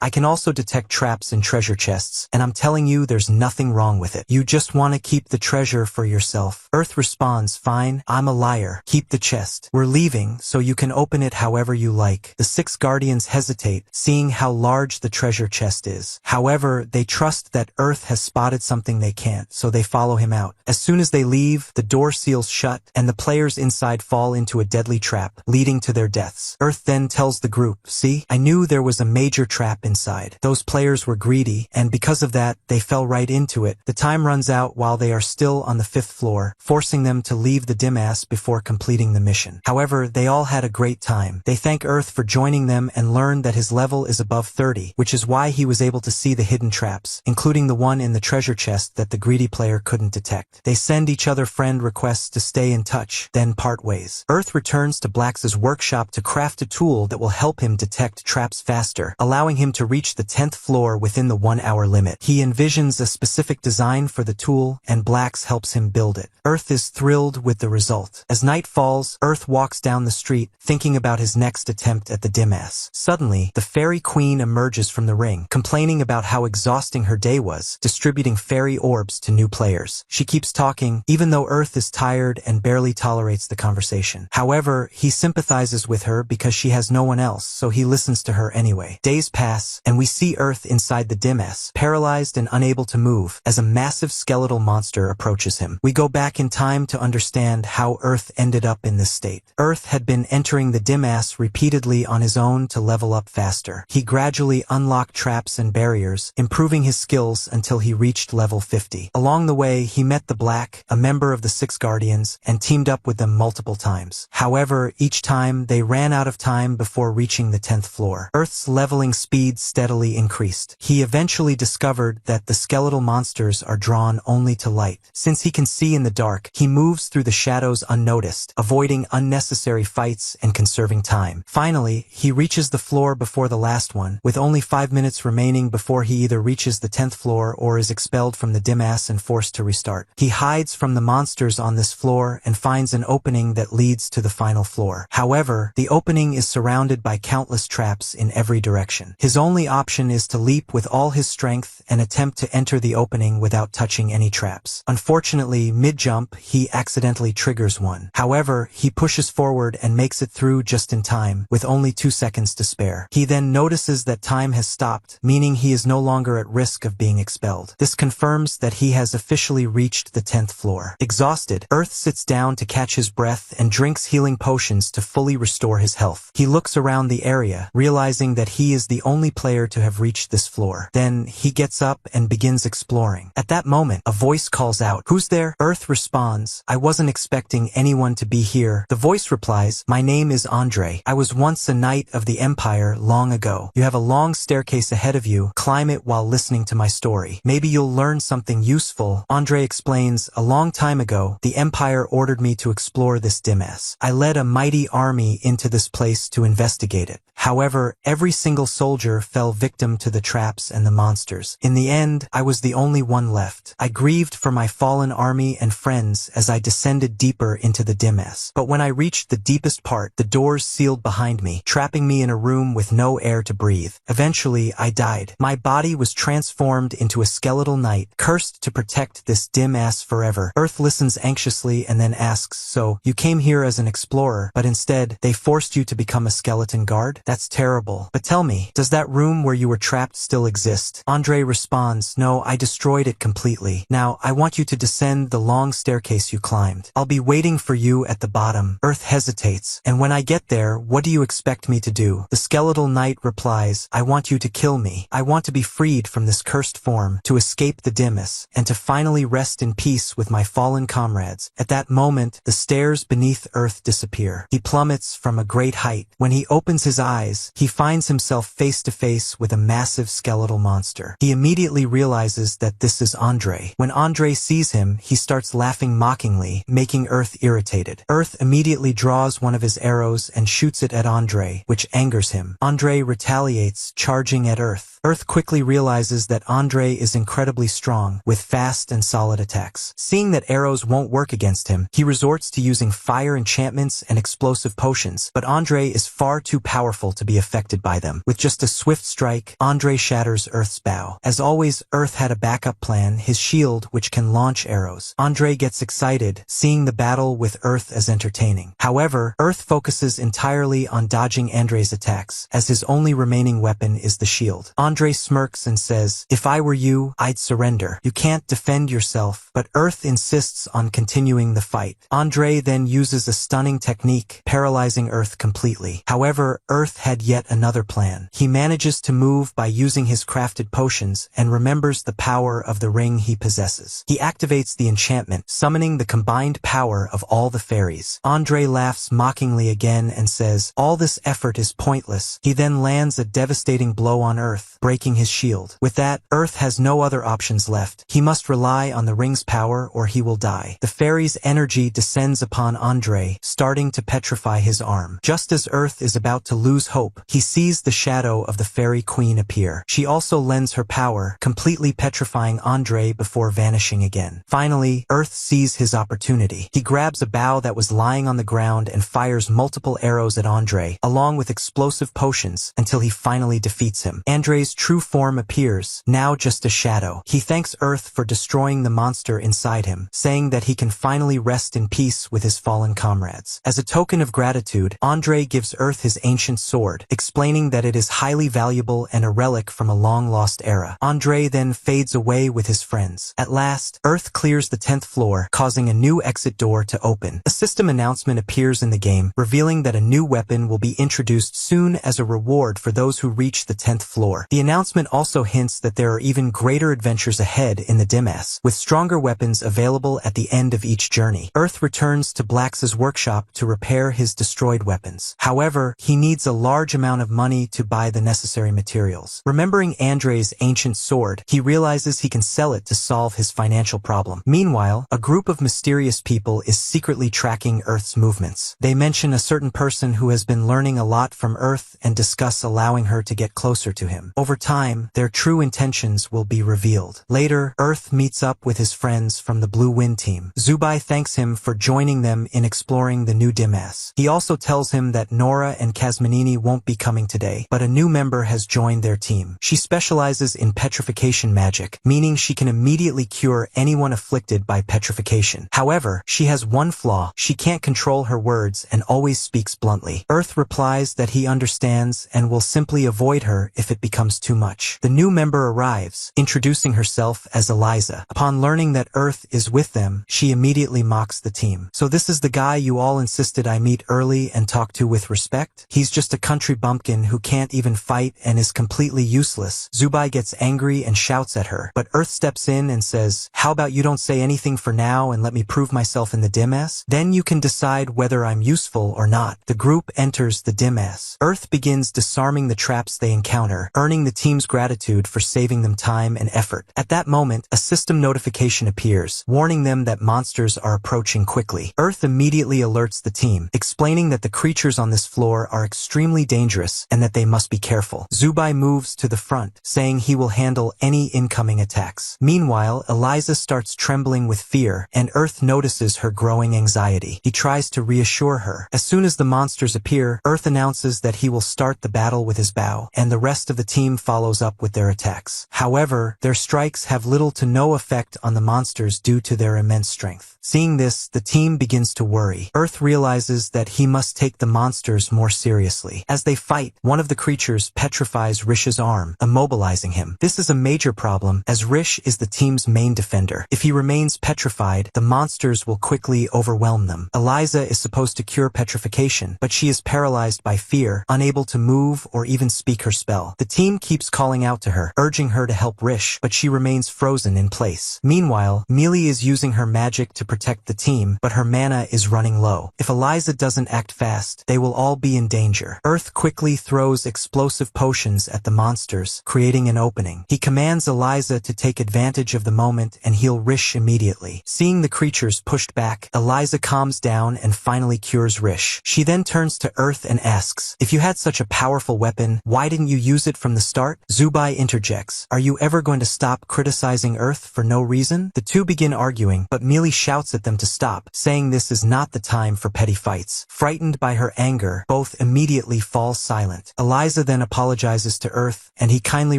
"I can also detect traps in treasure chests, and I'm telling you there's nothing wrong with it. You just want to keep the treasure for yourself." Earth responds, "Fine, I'm a liar. Keep the chest. We're leaving, so you can open it however you like." The 6 guardians hesitate, seeing how large the treasure chest is. However, they trust that Earth has spotted something they can't, so they follow him out. As soon as they leave, the door seals shut, and the players inside fall into a deadly trap, leading to their deaths. Earth then tells the group, "See, I knew there was a major trap inside. Those players were greedy, and because of that, they fell right into it." The time runs out while they are still on the 5th floor, forcing them to leave the Dimas before completing the mission. However, they all had a great time. They thank Earth for joining them and learn that his level is above 30, which is why he was able to see the hidden traps, including the one in the treasure chest that the greedy player couldn't detect. They send each other friend requests to stay in touch, then part ways. Earth returns to Black's workshop to craft a tool that will help him detect traps faster, allowing him to reach the 10th floor within the 1-hour limit. He envisions a specific design for the tool, and Black's helps him build it. Earth is thrilled with the result. As night falls, Earth walks down the street, thinking about his next attempt at the Dimas. Suddenly, the fairy queen emerges from the ring, complaining about how exhausting her day was, distributing fairy orbs to new players. She keeps talking, even though Earth is tired and barely tolerates the conversation. However, he sympathizes with her because she has no one else, so he listens to her anyway. Days pass, and we see Earth inside the Dimas, paralyzed and unable to move, as a massive skeletal monster approaches him. We go back in time to understand how Earth ended up in this state. Earth had been entering the Dimas repeatedly on his own to level up faster. He gradually unlocked traps and barriers, improving his skills until he reached level 50. Along the way, he met the Black, a member of the 6 Guardians, and teamed up with them multiple times. However, each time they ran out of time before reaching the 10th floor. Earth's leveling speed steadily increased. He eventually discovered that the skeletal monsters are drawn only to light. Since he can see in the dark, he moves through the shadows unnoticed, avoiding unnecessary fights and conserving time. Finally, he reaches the floor before the last one, with only 5 minutes remaining before he either reaches the 10th floor or is expelled from the Dimas and forced to restart. He hides from the monsters on this floor and finds an opening that leads to the final floor. However, the opening is surrounded by countless traps in every direction. His only option is to leap with all his strength and attempt to enter the opening without touching any traps. Unfortunately, mid-jump, he accidentally triggers one. However, he pushes forward and makes it through just in time, with only 2 seconds to spare. He then notices that time has stopped, meaning he is no longer at risk of being expelled. This confirms that he has officially reached the 10th floor. Exhausted, Earth sits down to catch his breath and drinks healing potions to fully restore his health. He looks around the area, realizing that he is the only player to have reached this floor. Then, he gets up and begins exploring. At that moment, a voice calls out, "Who's there?" Earth responds, "I wasn't expecting anyone to be here." The voice replies, "My name is Andre. I was once a knight of the Empire long ago. You have a long staircase ahead of you. Climb it while listening to my story. Maybe you'll learn something useful." Andre explains, "A long time ago, the Empire ordered me to explore this Dimas. I led a mighty army into this place to investigate it. However, every single soldier fell victim to the traps and the monsters. In the end, I was the only one left. I grieved for my fallen army and friends as I descended deeper into the Dimas. But when I reached the deepest part, the doors sealed behind me, trapping me in a room with no air to breathe. breathe. Eventually, I died. My body was transformed into a skeletal knight, cursed to protect this dim ass forever. Earth listens anxiously and then asks, so, you came here as an explorer, but instead, they forced you to become a skeleton guard? That's terrible. But tell me, does that room where you were trapped still exist? Andre responds, no, I destroyed it completely. Now, I want you to descend the long staircase you climbed. I'll be waiting for you at the bottom. Earth hesitates. And when I get there, what do you expect me to do? The skeletal knight replies, I want you to kill me. I want to be freed from this cursed form, to escape the dimness, and to finally rest in peace with my fallen comrades. At that moment, the stairs beneath Earth disappear. He plummets from a great height. When he opens his eyes, he finds himself face to face with a massive skeletal monster. He immediately realizes that this is Andre. When Andre sees him, he starts laughing mockingly, making Earth irritated. Earth immediately draws one of his arrows and shoots it at Andre, which angers him. Andre retaliates, charging at Earth. Earth quickly realizes that Andre is incredibly strong, with fast and solid attacks. Seeing that arrows won't work against him, he resorts to using fire enchantments and explosive potions, but Andre is far too powerful to be affected by them. With just a swift strike, Andre shatters Earth's bow. As always, Earth had a backup plan, his shield, which can launch arrows. Andre gets excited, seeing the battle with Earth as entertaining. However, Earth focuses entirely on dodging Andre's attacks, as his only remaining weapon is the shield. Andre smirks and says, if I were you, I'd surrender. You can't defend yourself, but Earth insists on continuing the fight. Andre then uses a stunning technique, paralyzing Earth completely. However, Earth had yet another plan. He manages to move by using his crafted potions and remembers the power of the ring he possesses. He activates the enchantment, summoning the combined power of all the fairies. Andre laughs mockingly again and says, all this effort is pointless. He then lands a devastating blow on Earth, breaking his shield. With that, Earth has no other options left. He must rely on the ring's power or he will die. The fairy's energy descends upon Andre, starting to petrify his arm. Just as Earth is about to lose hope, he sees the shadow of the fairy queen appear. She also lends her power, completely petrifying Andre before vanishing again. Finally, Earth sees his opportunity. He grabs a bow that was lying on the ground and fires multiple arrows at Andre, along with explosive potions, until he finally defeats him. Andre's true form appears, now just a shadow. He thanks Earth for destroying the monster inside him, saying that he can finally rest in peace with his fallen comrades. As a token of gratitude, Andre gives Earth his ancient sword, explaining that it is highly valuable and a relic from a long-lost era. Andre then fades away with his friends. At last, Earth clears the 10th floor, causing a new exit door to open. A system announcement appears in the game, revealing that a new weapon will be introduced soon as a reward for those who reach the 10th floor. The announcement also hints that there are even greater adventures ahead in the Dimas, with stronger weapons available at the end of each journey. Earth returns to Blax's workshop to repair his destroyed weapons. However, he needs a large amount of money to buy the necessary materials. Remembering Andre's ancient sword, he realizes he can sell it to solve his financial problem. Meanwhile, a group of mysterious people is secretly tracking Earth's movements. They mention a certain person who has been learning a lot from Earth and discuss allowing her to get closer to him. Over time, their true intentions will be revealed. Later, Earth meets up with his friends from the Blue Wind team. Zubai thanks him for joining them in exploring the new Dimas. He also tells him that Nora and Kazmanini won't be coming today, but a new member has joined their team. She specializes in petrification magic, meaning she can immediately cure anyone afflicted by petrification. However, she has one flaw: she can't control her words and always speaks bluntly. Earth replies that he understands and will simply avoid her if it becomes too much. The new member arrives, introducing herself as Eliza. Upon learning that Earth is with them, she immediately mocks the team. So this is the guy you all insisted I meet early and talk to with respect? He's just a country bumpkin who can't even fight and is completely useless. Zubai gets angry and shouts at her, but Earth steps in and says, how about you don't say anything for now and let me prove myself in the Dimas? Then you can decide whether I'm useful or not. The group enters the Dimas. Earth begins disarming the traps they encounter, earning the team's gratitude for saving them time and effort. At that moment, a system notification appears, warning them that monsters are approaching quickly. Earth immediately alerts the team, explaining that the creatures on this floor are extremely dangerous and that they must be careful. Zubai moves to the front, saying he will handle any incoming attacks. Meanwhile, Eliza starts trembling with fear, and Earth notices her growing anxiety. He tries to reassure her. As soon as the monsters appear, Earth announces that he will start the battle with his bow, and the rest of the team follows up with their attacks. However, their strikes have little to no effect on the monsters due to their immense strength. Seeing this, the team begins to worry. Earth realizes that he must take the monsters more seriously. As they fight, one of the creatures petrifies Rish's arm, immobilizing him. This is a major problem, as Rish is the team's main defender. If he remains petrified, the monsters will quickly overwhelm them. Eliza is supposed to cure petrification, but she is paralyzed by fear, unable to move or even speak her spell. The team keeps calling out to her, urging her to help Rish, but she remains frozen in place. Meanwhile, Mealy is using her magic to protect the team, but her mana is running low. If Eliza doesn't act fast, they will all be in danger. Earth quickly throws explosive potions at the monsters, creating an opening. He commands Eliza to take advantage of the moment and heal Rish immediately. Seeing the creatures pushed back, Eliza calms down and finally cures Rish. She then turns to Earth and asks, "If you had such a powerful weapon, why didn't you use it from the start?" Zubai interjects, "Are you ever going to stop criticizing Earth for no reason?" The two begin arguing, but Mealy shouts at them to stop, saying this is not the time for petty fights. Frightened by her anger, both immediately fall silent. Eliza then apologizes to Earth, and he kindly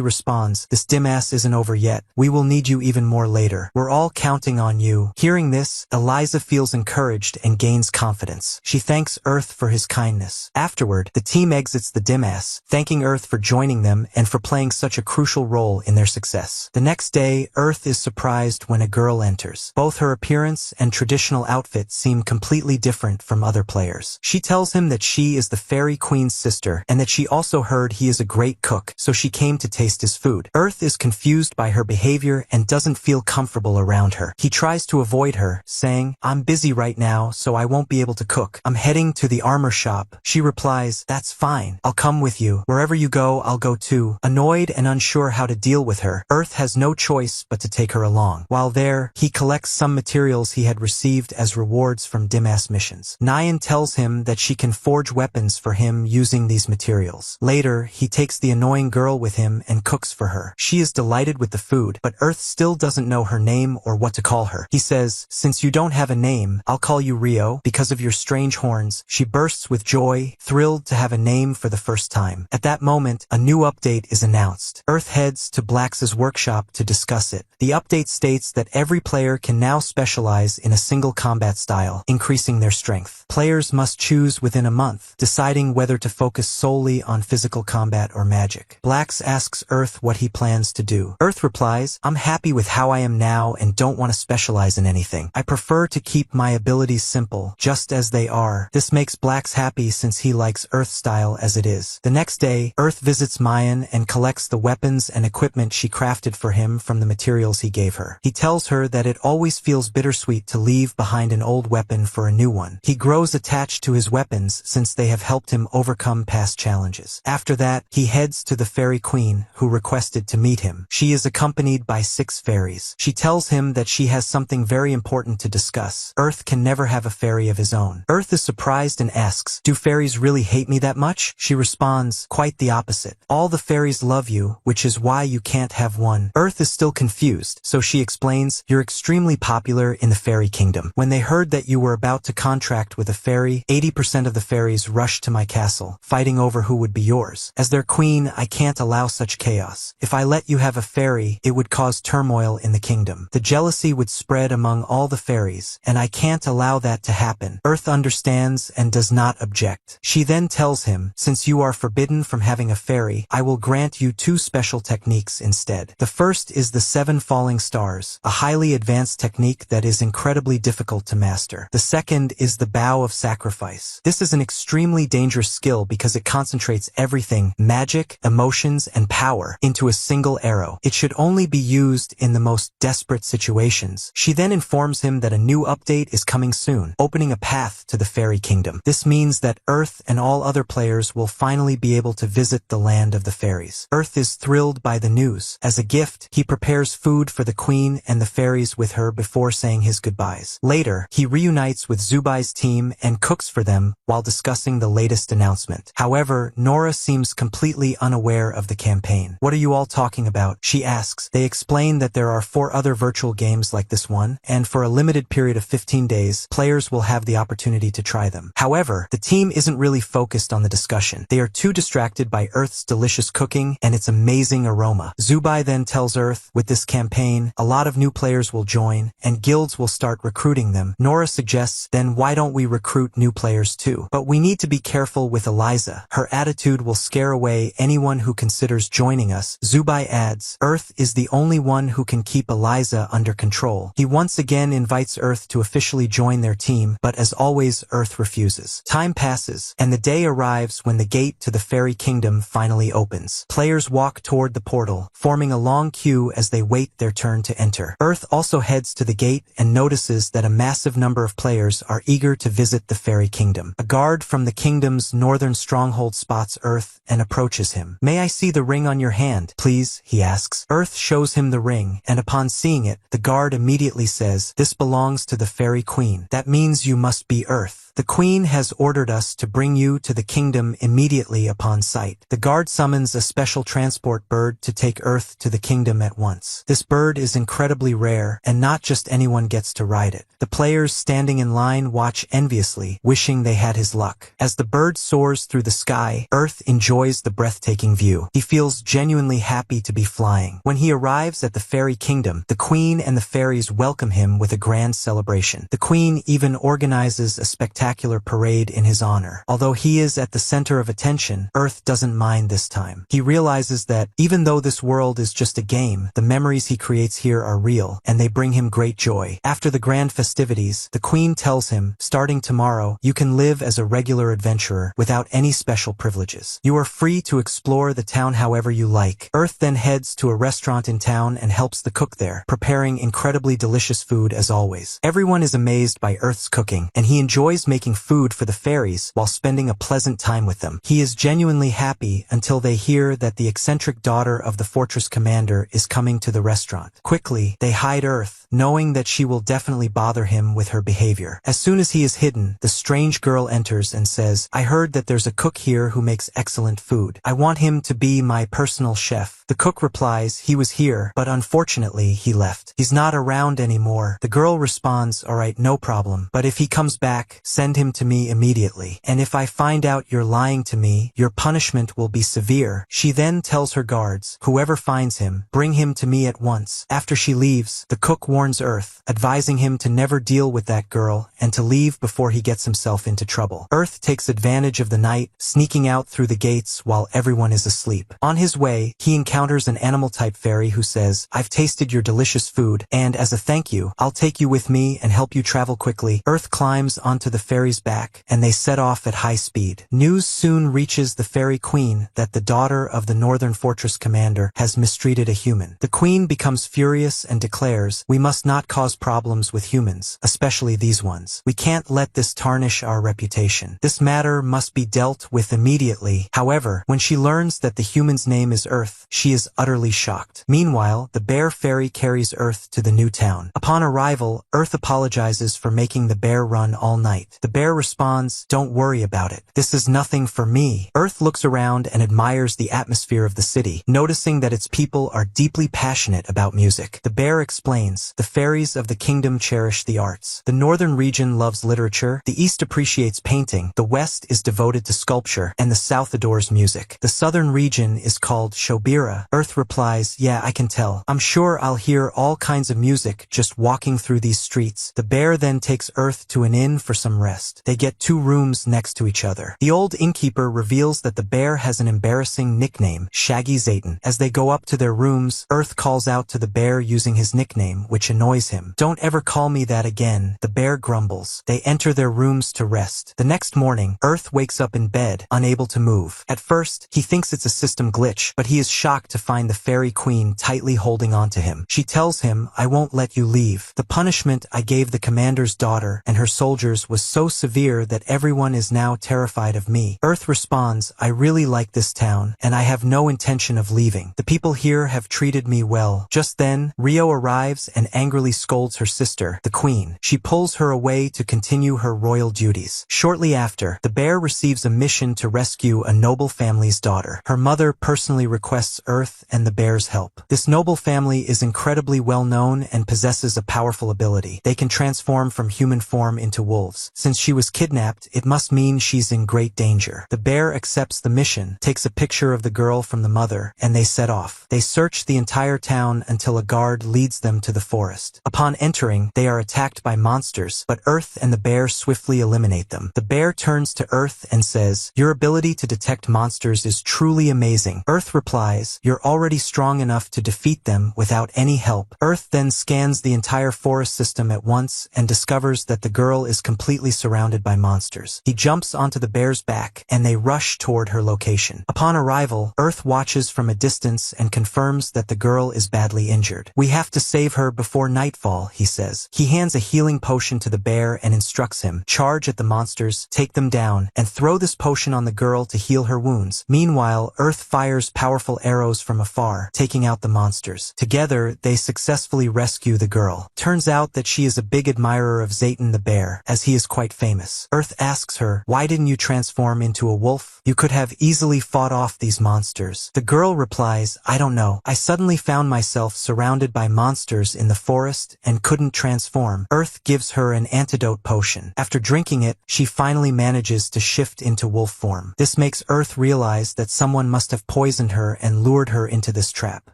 responds, "This dim-ass isn't over yet. We will need you even more later. We're all counting on you." Hearing this, Eliza feels encouraged and gains confidence. She thanks Earth for his kindness. Afterward, the team exits the dim-ass, thanking Earth for joining them and for playing such a crucial role in their success. The next day, Earth is surprised when a girl enters. Both her appearance and traditional outfit seem completely different from other players. She tells him that she is the Fairy Queen's sister and that she also heard he is a great cook, so she came to taste his food. Earth is confused by her behavior and doesn't feel comfortable around her. He tries to avoid her, saying, "I'm busy right now, so I won't be able to cook. I'm heading to the armor shop." She replies, "That's fine. I'll come with you. Wherever you go, I'll go too." Annoyed and unsure how to deal with her, Earth has no choice but to take her along. While there, he collects some materials he had received as rewards from dim-ass missions. Nyan tells him that she can forge weapons for him using these materials. Later, he takes the annoying girl with him and cooks for her. She is delighted with the food, but Earth still doesn't know her name or what to call her. He says, "Since you don't have a name, I'll call you Rio, because of your strange horns." She bursts with joy, thrilled to have a name for the first time. At that moment, a new update is announced. Earth heads to Blax's workshop to discuss it. The update states that every player can now specialize in a single combat style, increasing their strength. Players must choose within a month, deciding whether to focus solely on physical combat or magic. Blax asks Earth what he plans to do. Earth replies, "I'm happy with how I am now and don't want to specialize in anything. I prefer to keep my abilities simple, just as they are." This makes Blax happy since he likes Earth style as it is. The next day, Earth visits Mayan and collects the weapons and equipment she crafted for him from the materials he gave her. He tells her that it always feels bittersweet to leave behind an old weapon for a new one. He grows attached to his weapons since they have helped him overcome past challenges. After that, he heads to the Fairy Queen, who requested to meet him. She is accompanied by 6 fairies. She tells him that she has something very important to discuss. Earth can never have a fairy of his own. Earth is surprised and asks, "Do fairies really hate me that much?" She responds, "Quite the opposite. All the fairies love you, which is why you can't have one." Earth is still confused, so she explains, "You're extremely popular in the fairy kingdom. When they heard that you were about to contract with a fairy, 80% of the fairies rushed to my castle, fighting over who would be yours. As their queen, I can't allow such chaos. If I let you have a fairy, it would cause turmoil in the kingdom. The jealousy would spread among all the fairies, and I can't allow that to happen." Earth understands and does not object. She then tells him, "Since you are forbidden from having a fairy, I will grant you 2 special techniques instead. The first is the 7 falling stars, a highly advanced technique that is incredibly difficult to master. The second is the bow of sacrifice. This is an extremely dangerous skill because it concentrates everything, magic, emotions, and power, into a single arrow. It should only be used in the most desperate situations." She then informs him that a new update is coming soon, opening a path to the fairy kingdom. This means that Earth and all other players will finally be able to visit the land of the fairies. fairies. Earth is thrilled by the news. As a gift, he prepares food for the queen and the fairies with her before saying his goodbyes. Later, he reunites with Zubai's team and cooks for them while discussing the latest announcement. However, Nora seems completely unaware of the campaign. "What are you all talking about?" she asks. They explain that there are 4 other virtual games like this one, and for a limited period of 15 days, players will have the opportunity to try them. However, the team isn't really focused on the discussion. They are too distracted by Earth's delicious cooking and its amazing aroma. Zubai then tells Earth, with this campaign, a lot of new players will join, and guilds will start recruiting them. Nora suggests, then why don't we recruit new players too? But we need to be careful with Eliza. Her attitude will scare away anyone who considers joining us. Zubai adds, Earth is the only one who can keep Eliza under control. He once again invites Earth to officially join their team, but as always, Earth refuses. Time passes, and the day arrives when the gate to the fairy kingdom finally opens. Players walk toward the portal, forming a long queue as they wait their turn to enter. Earth also heads to the gate and notices that a massive number of players are eager to visit the fairy kingdom. A guard from the kingdom's northern stronghold spots Earth and approaches him. "May I see the ring on your hand, please?" he asks. Earth shows him the ring, and upon seeing it, the guard immediately says, "This belongs to the fairy queen. That means you must be Earth. The queen has ordered us to bring you to the kingdom immediately upon sight." The guard summons a special transport bird to take Earth to the kingdom at once. This bird is incredibly rare, and not just anyone gets to ride it. The players standing in line watch enviously, wishing they had his luck. As the bird soars through the sky, Earth enjoys the breathtaking view. He feels genuinely happy to be flying. When he arrives at the fairy kingdom, the queen and the fairies welcome him with a grand celebration. The queen even organizes a spectacular parade in his honor. Although he is at the center of attention, Earth doesn't mind this time. He realizes that, even though this world is just a game, the memories he creates here are real, and they bring him great joy. After the grand festivities, the queen tells him, starting tomorrow, you can live as a regular adventurer without any special privileges. You are free to explore the town however you like. Earth then heads to a restaurant in town and helps the cook there, preparing incredibly delicious food as always. Everyone is amazed by Earth's cooking, and he enjoys making food for the fairies while spending a pleasant time with them. He is genuinely happy until they hear that the eccentric daughter of the fortress commander is coming to the restaurant. Quickly, they hide Earth, knowing that she will definitely bother him with her behavior. As soon as he is hidden, the strange girl enters and says, "I heard that there's a cook here who makes excellent food. I want him to be my personal chef." The cook replies, "He was here, but unfortunately he left. He's not around anymore." The girl responds, "Alright, no problem. But if he comes back, send him to me immediately. And if I find out you're lying to me, your punishment will be severe." She then tells her guards, "Whoever finds him, bring him to me at once." After she leaves, the cook warns Earth, advising him to never deal with that girl and to leave before he gets himself into trouble. Earth takes advantage of the night, sneaking out through the gates while everyone is asleep. On his way, he encounters an animal-type fairy who says, "I've tasted your delicious food, and as a thank you, I'll take you with me and help you travel quickly." Earth climbs onto the fairy's back, and they set off at high speed. News soon reaches the fairy queen that the daughter of the northern fortress commander has mistreated a human. The queen becomes furious and declares, "We must not cause problems with humans, especially these ones. We can't let this tarnish our reputation. This matter must be dealt with immediately." However, when she learns that the human's name is Earth, she is utterly shocked. Meanwhile, the bear fairy carries Earth to the new town. Upon arrival, Earth apologizes for making the bear run all night. The bear responds, "Don't worry about it. This is nothing for me." Earth looks around and admires the atmosphere of the city, noticing that its people are deeply passionate about music. The bear explains, "The fairies of the kingdom cherish the arts. The northern region loves literature, the east appreciates painting, the west is devoted to sculpture, and the south adores music. The southern region is called Shobira." Earth replies, "Yeah, I can tell. I'm sure I'll hear all kinds of music just walking through these streets." The bear then takes Earth to an inn for some rest. They get 2 rooms next to each other. The old innkeeper reveals that the bear has an embarrassing nickname, Shaggy Zayton. As they go up to their rooms, Earth calls out to the bear using his nickname, which annoys him. "Don't ever call me that again," the bear grumbles. They enter their rooms to rest. The next morning, Earth wakes up in bed, unable to move. At first, he thinks it's a system glitch, but he is shocked to find the fairy queen tightly holding on to him. She tells him, "I won't let you leave. The punishment I gave the commander's daughter and her soldiers was so so severe that everyone is now terrified of me. Earth responds, I really like this town, and I have no intention of leaving. The people here have treated me well. Just then, Rio arrives and angrily scolds her sister, the queen. She pulls her away to continue her royal duties. Shortly after, the bear receives a mission to rescue a noble family's daughter. Her mother personally requests Earth and the bear's help. This noble family is incredibly well known and possesses a powerful ability. They can transform from human form into wolves. Since she was kidnapped, it must mean she's in great danger. The bear accepts the mission, takes a picture of the girl from the mother, and they set off. They search the entire town until a guard leads them to the forest. Upon entering, they are attacked by monsters, but Earth and the bear swiftly eliminate them. The bear turns to Earth and says, your ability to detect monsters is truly amazing. Earth replies, you're already strong enough to defeat them without any help. Earth then scans the entire forest system at once and discovers that the girl is completely surrounded by monsters. He jumps onto the bear's back, and they rush toward her location. Upon arrival, Earth watches from a distance and confirms that the girl is badly injured. We have to save her before nightfall, he says. He hands a healing potion to the bear and instructs him, charge at the monsters, take them down, and throw this potion on the girl to heal her wounds. Meanwhile, Earth fires powerful arrows from afar, taking out the monsters. Together, they successfully rescue the girl. Turns out that she is a big admirer of Zayton the bear, as he is quite famous. Earth asks her, why didn't you transform into a wolf? You could have easily fought off these monsters. The girl replies, I don't know. I suddenly found myself surrounded by monsters in the forest and couldn't transform. Earth gives her an antidote potion. After drinking it, she finally manages to shift into wolf form. This makes Earth realize that someone must have poisoned her and lured her into this trap.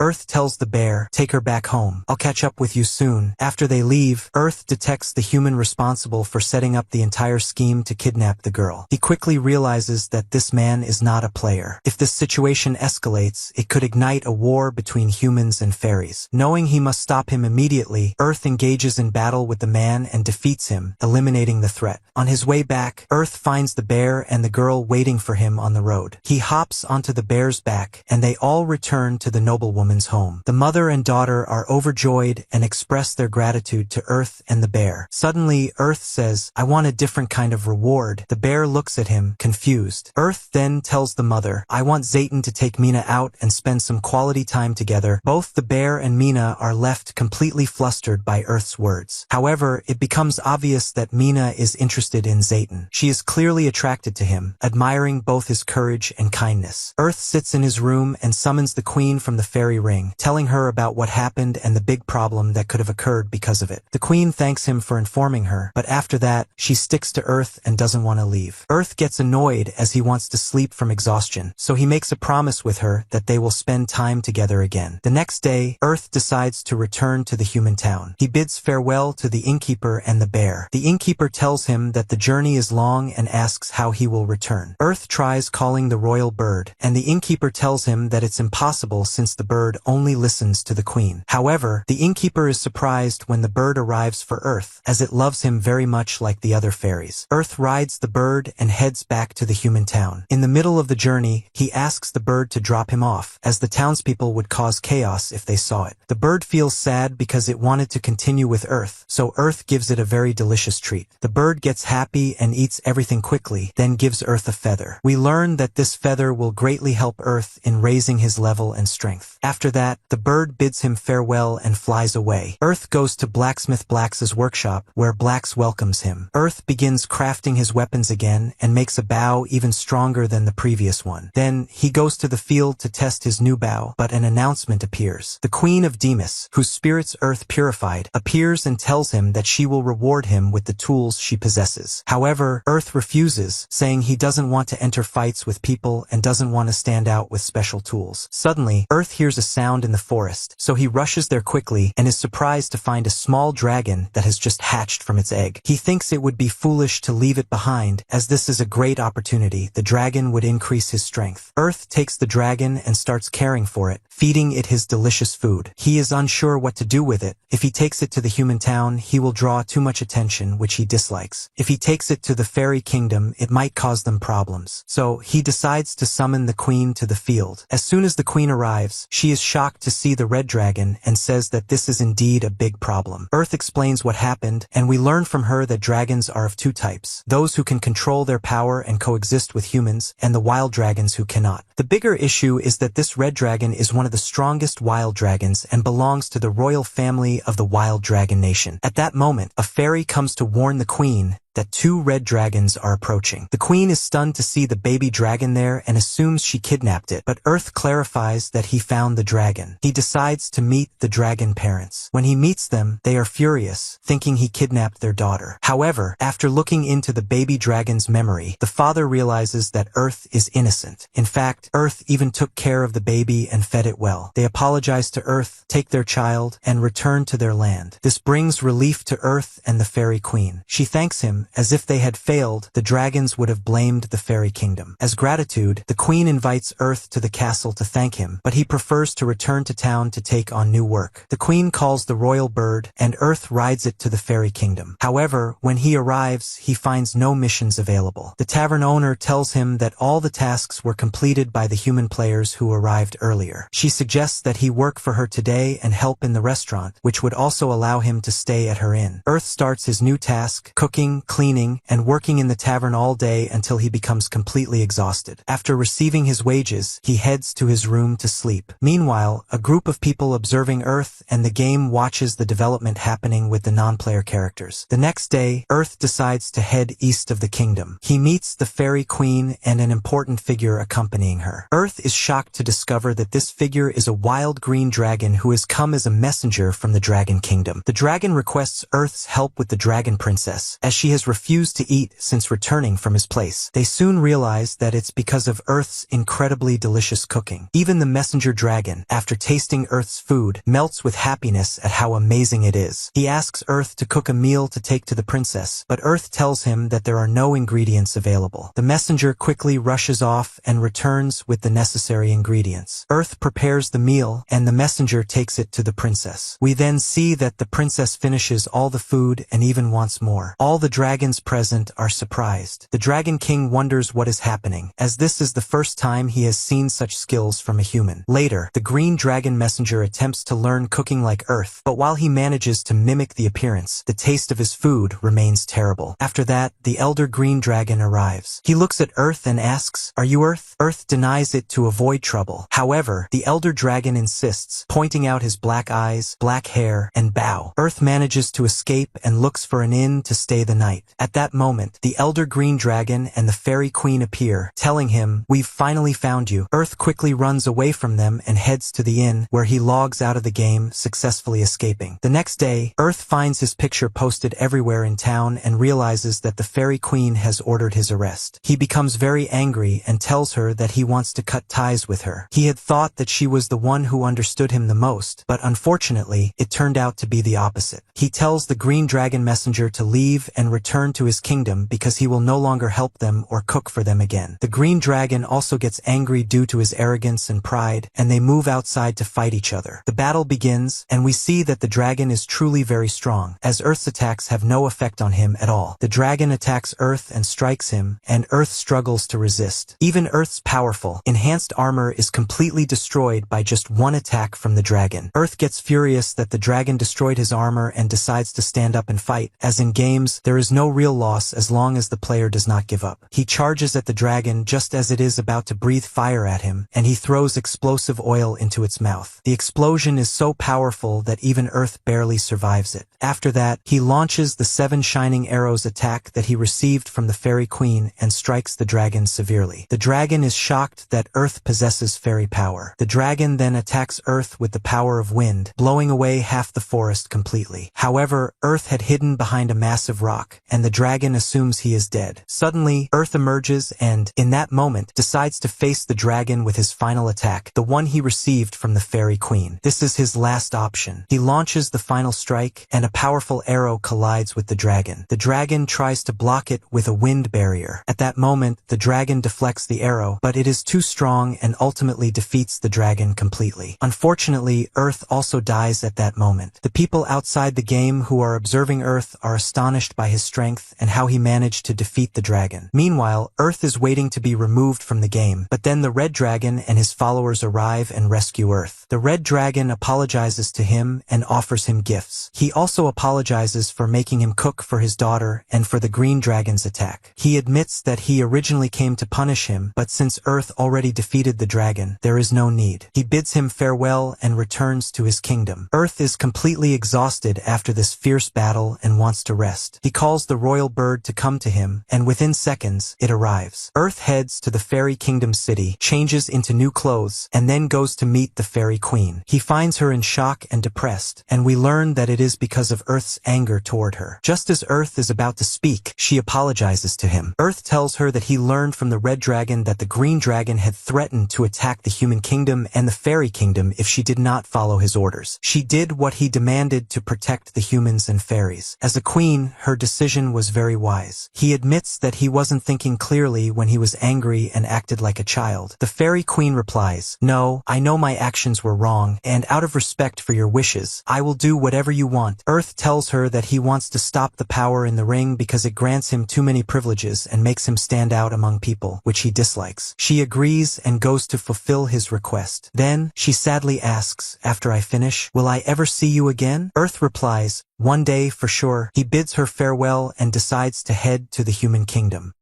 Earth tells the bear, take her back home. I'll catch up with you soon. After they leave, Earth detects the human responsible for setting up the entire scheme to kidnap the girl. He quickly realizes that this man is not a player. If this situation escalates, it could ignite a war between humans and fairies. Knowing he must stop him immediately, Earth engages in battle with the man and defeats him, eliminating the threat. On his way back, Earth finds the bear and the girl waiting for him on the road. He hops onto the bear's back, and they all return to the noblewoman's home. The mother and daughter are overjoyed and express their gratitude to Earth and the bear. Suddenly, Earth says, I want a different kind of reward. The bear looks at him, confused. Earth then tells the mother, I want Zayton to take Mina out and spend some quality time together. Both the bear and Mina are left completely flustered by Earth's words. However, it becomes obvious that Mina is interested in Zayton. She is clearly attracted to him, admiring both his courage and kindness. Earth sits in his room and summons the queen from the fairy ring, telling her about what happened and the big problem that could have occurred because of it. The queen thanks him for informing her, but after that, she sticks to Earth and doesn't want to leave. Earth gets annoyed as he wants to sleep from exhaustion, so he makes a promise with her that they will spend time together again. The next day, Earth decides to return to the human town. He bids farewell to the innkeeper and the bear. The innkeeper tells him that the journey is long and asks how he will return. Earth tries calling the royal bird, and the innkeeper tells him that it's impossible since the bird only listens to the queen. However, the innkeeper is surprised when the bird arrives for Earth, as it loves him very much like the other fairies. Earth rides the bird and heads back to the human town. In the middle of the journey, he asks the bird to drop him off, as the townspeople would cause chaos if they saw it. The bird feels sad because it wanted to continue with Earth, so Earth gives it a very delicious treat. The bird gets happy and eats everything quickly, then gives Earth a feather. We learn that this feather will greatly help Earth in raising his level and strength. After that, the bird bids him farewell and flies away. Earth goes to Blacksmith Blax's workshop, where Blax welcomes him. Earth begins crafting his weapons again and makes a bow even stronger than the previous one. Then, he goes to the field to test his new bow, but an announcement appears. The Queen of Demas, whose spirits Earth purified, appears and tells him that she will reward him with the tools she possesses. However, Earth refuses, saying he doesn't want to enter fights with people and doesn't want to stand out with special tools. Suddenly, Earth hears a sound in the forest, so he rushes there quickly and is surprised to find a small dragon that has just hatched from its egg. He thinks it would be foolish to leave it behind, as this is a great opportunity. The dragon would increase his strength. Earth takes the dragon and starts caring for it, feeding it his delicious food. He is unsure what to do with it. If he takes it to the human town, he will draw too much attention, which he dislikes. If he takes it to the fairy kingdom, it might cause them problems. So, he decides to summon the queen to the field. As soon as the queen arrives, she is shocked to see the red dragon and says that this is indeed a big problem. Earth explains what happened, and we learn from her that dragons are of two types: those who can control their power and coexist with humans, and the wild dragons who cannot. The bigger issue is that this red dragon is one of the strongest wild dragons and belongs to the royal family of the Wild Dragon Nation. At that moment, a fairy comes to warn the queen that two red dragons are approaching. The queen is stunned to see the baby dragon there and assumes she kidnapped it, but Earth clarifies that he found the dragon. He decides to meet the dragon parents. When he meets them, they are furious, thinking he kidnapped their daughter. However, after looking into the baby dragon's memory, the father realizes that Earth is innocent. In fact, Earth even took care of the baby and fed it well. They apologize to Earth, take their child, and return to their land. This brings relief to Earth and the fairy queen. She thanks him. As if they had failed, the dragons would have blamed the fairy kingdom. As gratitude, the queen invites Earth to the castle to thank him, but he prefers to return to town to take on new work. The queen calls the royal bird, and Earth rides it to the fairy kingdom. However, when he arrives, he finds no missions available. The tavern owner tells him that all the tasks were completed by the human players who arrived earlier. She suggests that he work for her today and help in the restaurant, which would also allow him to stay at her inn. Earth starts his new task, cooking, cleaning, and working in the tavern all day until he becomes completely exhausted. After receiving his wages, he heads to his room to sleep. Meanwhile, a group of people observing Earth and the game watches the development happening with the non-player characters. The next day, Earth decides to head east of the kingdom. He meets the fairy queen and an important figure accompanying her. Earth is shocked to discover that this figure is a wild green dragon who has come as a messenger from the dragon kingdom. The dragon requests Earth's help with the dragon princess, as she has refused to eat since returning from his place. They soon realize that it's because of Earth's incredibly delicious cooking. Even the messenger dragon, after tasting Earth's food, melts with happiness at how amazing it is. He asks Earth to cook a meal to take to the princess, but Earth tells him that there are no ingredients available. The messenger quickly rushes off and returns with the necessary ingredients. Earth prepares the meal, and the messenger takes it to the princess. We then see that the princess finishes all the food and even wants more. All the dragons present are surprised. The Dragon King wonders what is happening, as this is the first time he has seen such skills from a human. Later, the green dragon messenger attempts to learn cooking like Earth, but while he manages to mimic the appearance, the taste of his food remains terrible. After that, the elder green dragon arrives. He looks at Earth and asks, "Are you Earth?" Earth denies it to avoid trouble. However, the elder dragon insists, pointing out his black eyes, black hair, and bow. Earth manages to escape and looks for an inn to stay the night. At that moment, the elder green dragon and the fairy queen appear, telling him, "We've finally found you." Earth quickly runs away from them and heads to the inn, where he logs out of the game, successfully escaping. The next day, Earth finds his picture posted everywhere in town and realizes that the fairy queen has ordered his arrest. He becomes very angry and tells her that he wants to cut ties with her. He had thought that she was the one who understood him the most, but unfortunately, it turned out to be the opposite. He tells the green dragon messenger to leave and return to his kingdom because he will no longer help them or cook for them again. The green dragon also gets angry due to his arrogance and pride, and they move outside to fight each other. The battle begins, and we see that the dragon is truly very strong, as Earth's attacks have no effect on him at all. The dragon attacks Earth and strikes him, and Earth struggles to resist. Even Earth's powerful, enhanced armor is completely destroyed by just one attack from the dragon. Earth gets furious that the dragon destroyed his armor and decides to stand up and fight. As in games, there is no real loss as long as the player does not give up. He charges at the dragon just as it is about to breathe fire at him, and he throws explosive oil into its mouth. The explosion is so powerful that even Earth barely survives it. After that, he launches the 7 shining arrows attack that he received from the fairy queen and strikes the dragon severely. The dragon is shocked that Earth possesses fairy power. The dragon then attacks Earth with the power of wind, blowing away half the forest completely. However, Earth had hidden behind a massive rock, and the dragon assumes he is dead. Suddenly, Earth emerges and, in that moment, decides to face the dragon with his final attack, the one he received from the fairy queen. This is his last option. He launches the final strike, and a powerful arrow collides with the dragon. The dragon tries to block it with a wind barrier. At that moment, the dragon deflects the arrow, but it is too strong and ultimately defeats the dragon completely. Unfortunately, Earth also dies at that moment. The people outside the game who are observing Earth are astonished by his strength strength and how he managed to defeat the dragon. Meanwhile, Earth is waiting to be removed from the game, but then the red dragon and his followers arrive and rescue Earth. The red dragon apologizes to him and offers him gifts. He also apologizes for making him cook for his daughter and for the green dragon's attack. He admits that he originally came to punish him, but since Earth already defeated the dragon, there is no need. He bids him farewell and returns to his kingdom. Earth is completely exhausted after this fierce battle and wants to rest. He calls the royal bird to come to him, and within seconds, it arrives. Earth heads to the fairy kingdom city, changes into new clothes, and then goes to meet the fairy queen. He finds her in shock and depressed, and we learn that it is because of Earth's anger toward her. Just as Earth is about to speak, she apologizes to him. Earth tells her that he learned from the red dragon that the green dragon had threatened to attack the human kingdom and the fairy kingdom if she did not follow his orders. She did what he demanded to protect the humans and fairies. As a queen, her decision was very wise. He admits that he wasn't thinking clearly when he was angry and acted like a child. The fairy queen replies, "No, I know my actions were wrong, and out of respect for your wishes, I will do whatever you want." Earth tells her that he wants to stop the power in the ring because it grants him too many privileges and makes him stand out among people, which he dislikes. She agrees and goes to fulfill his request. Then, she sadly asks, "After I finish, will I ever see you again?" Earth replies, "One day for sure." He bids her farewell and decides to head to the human kingdom.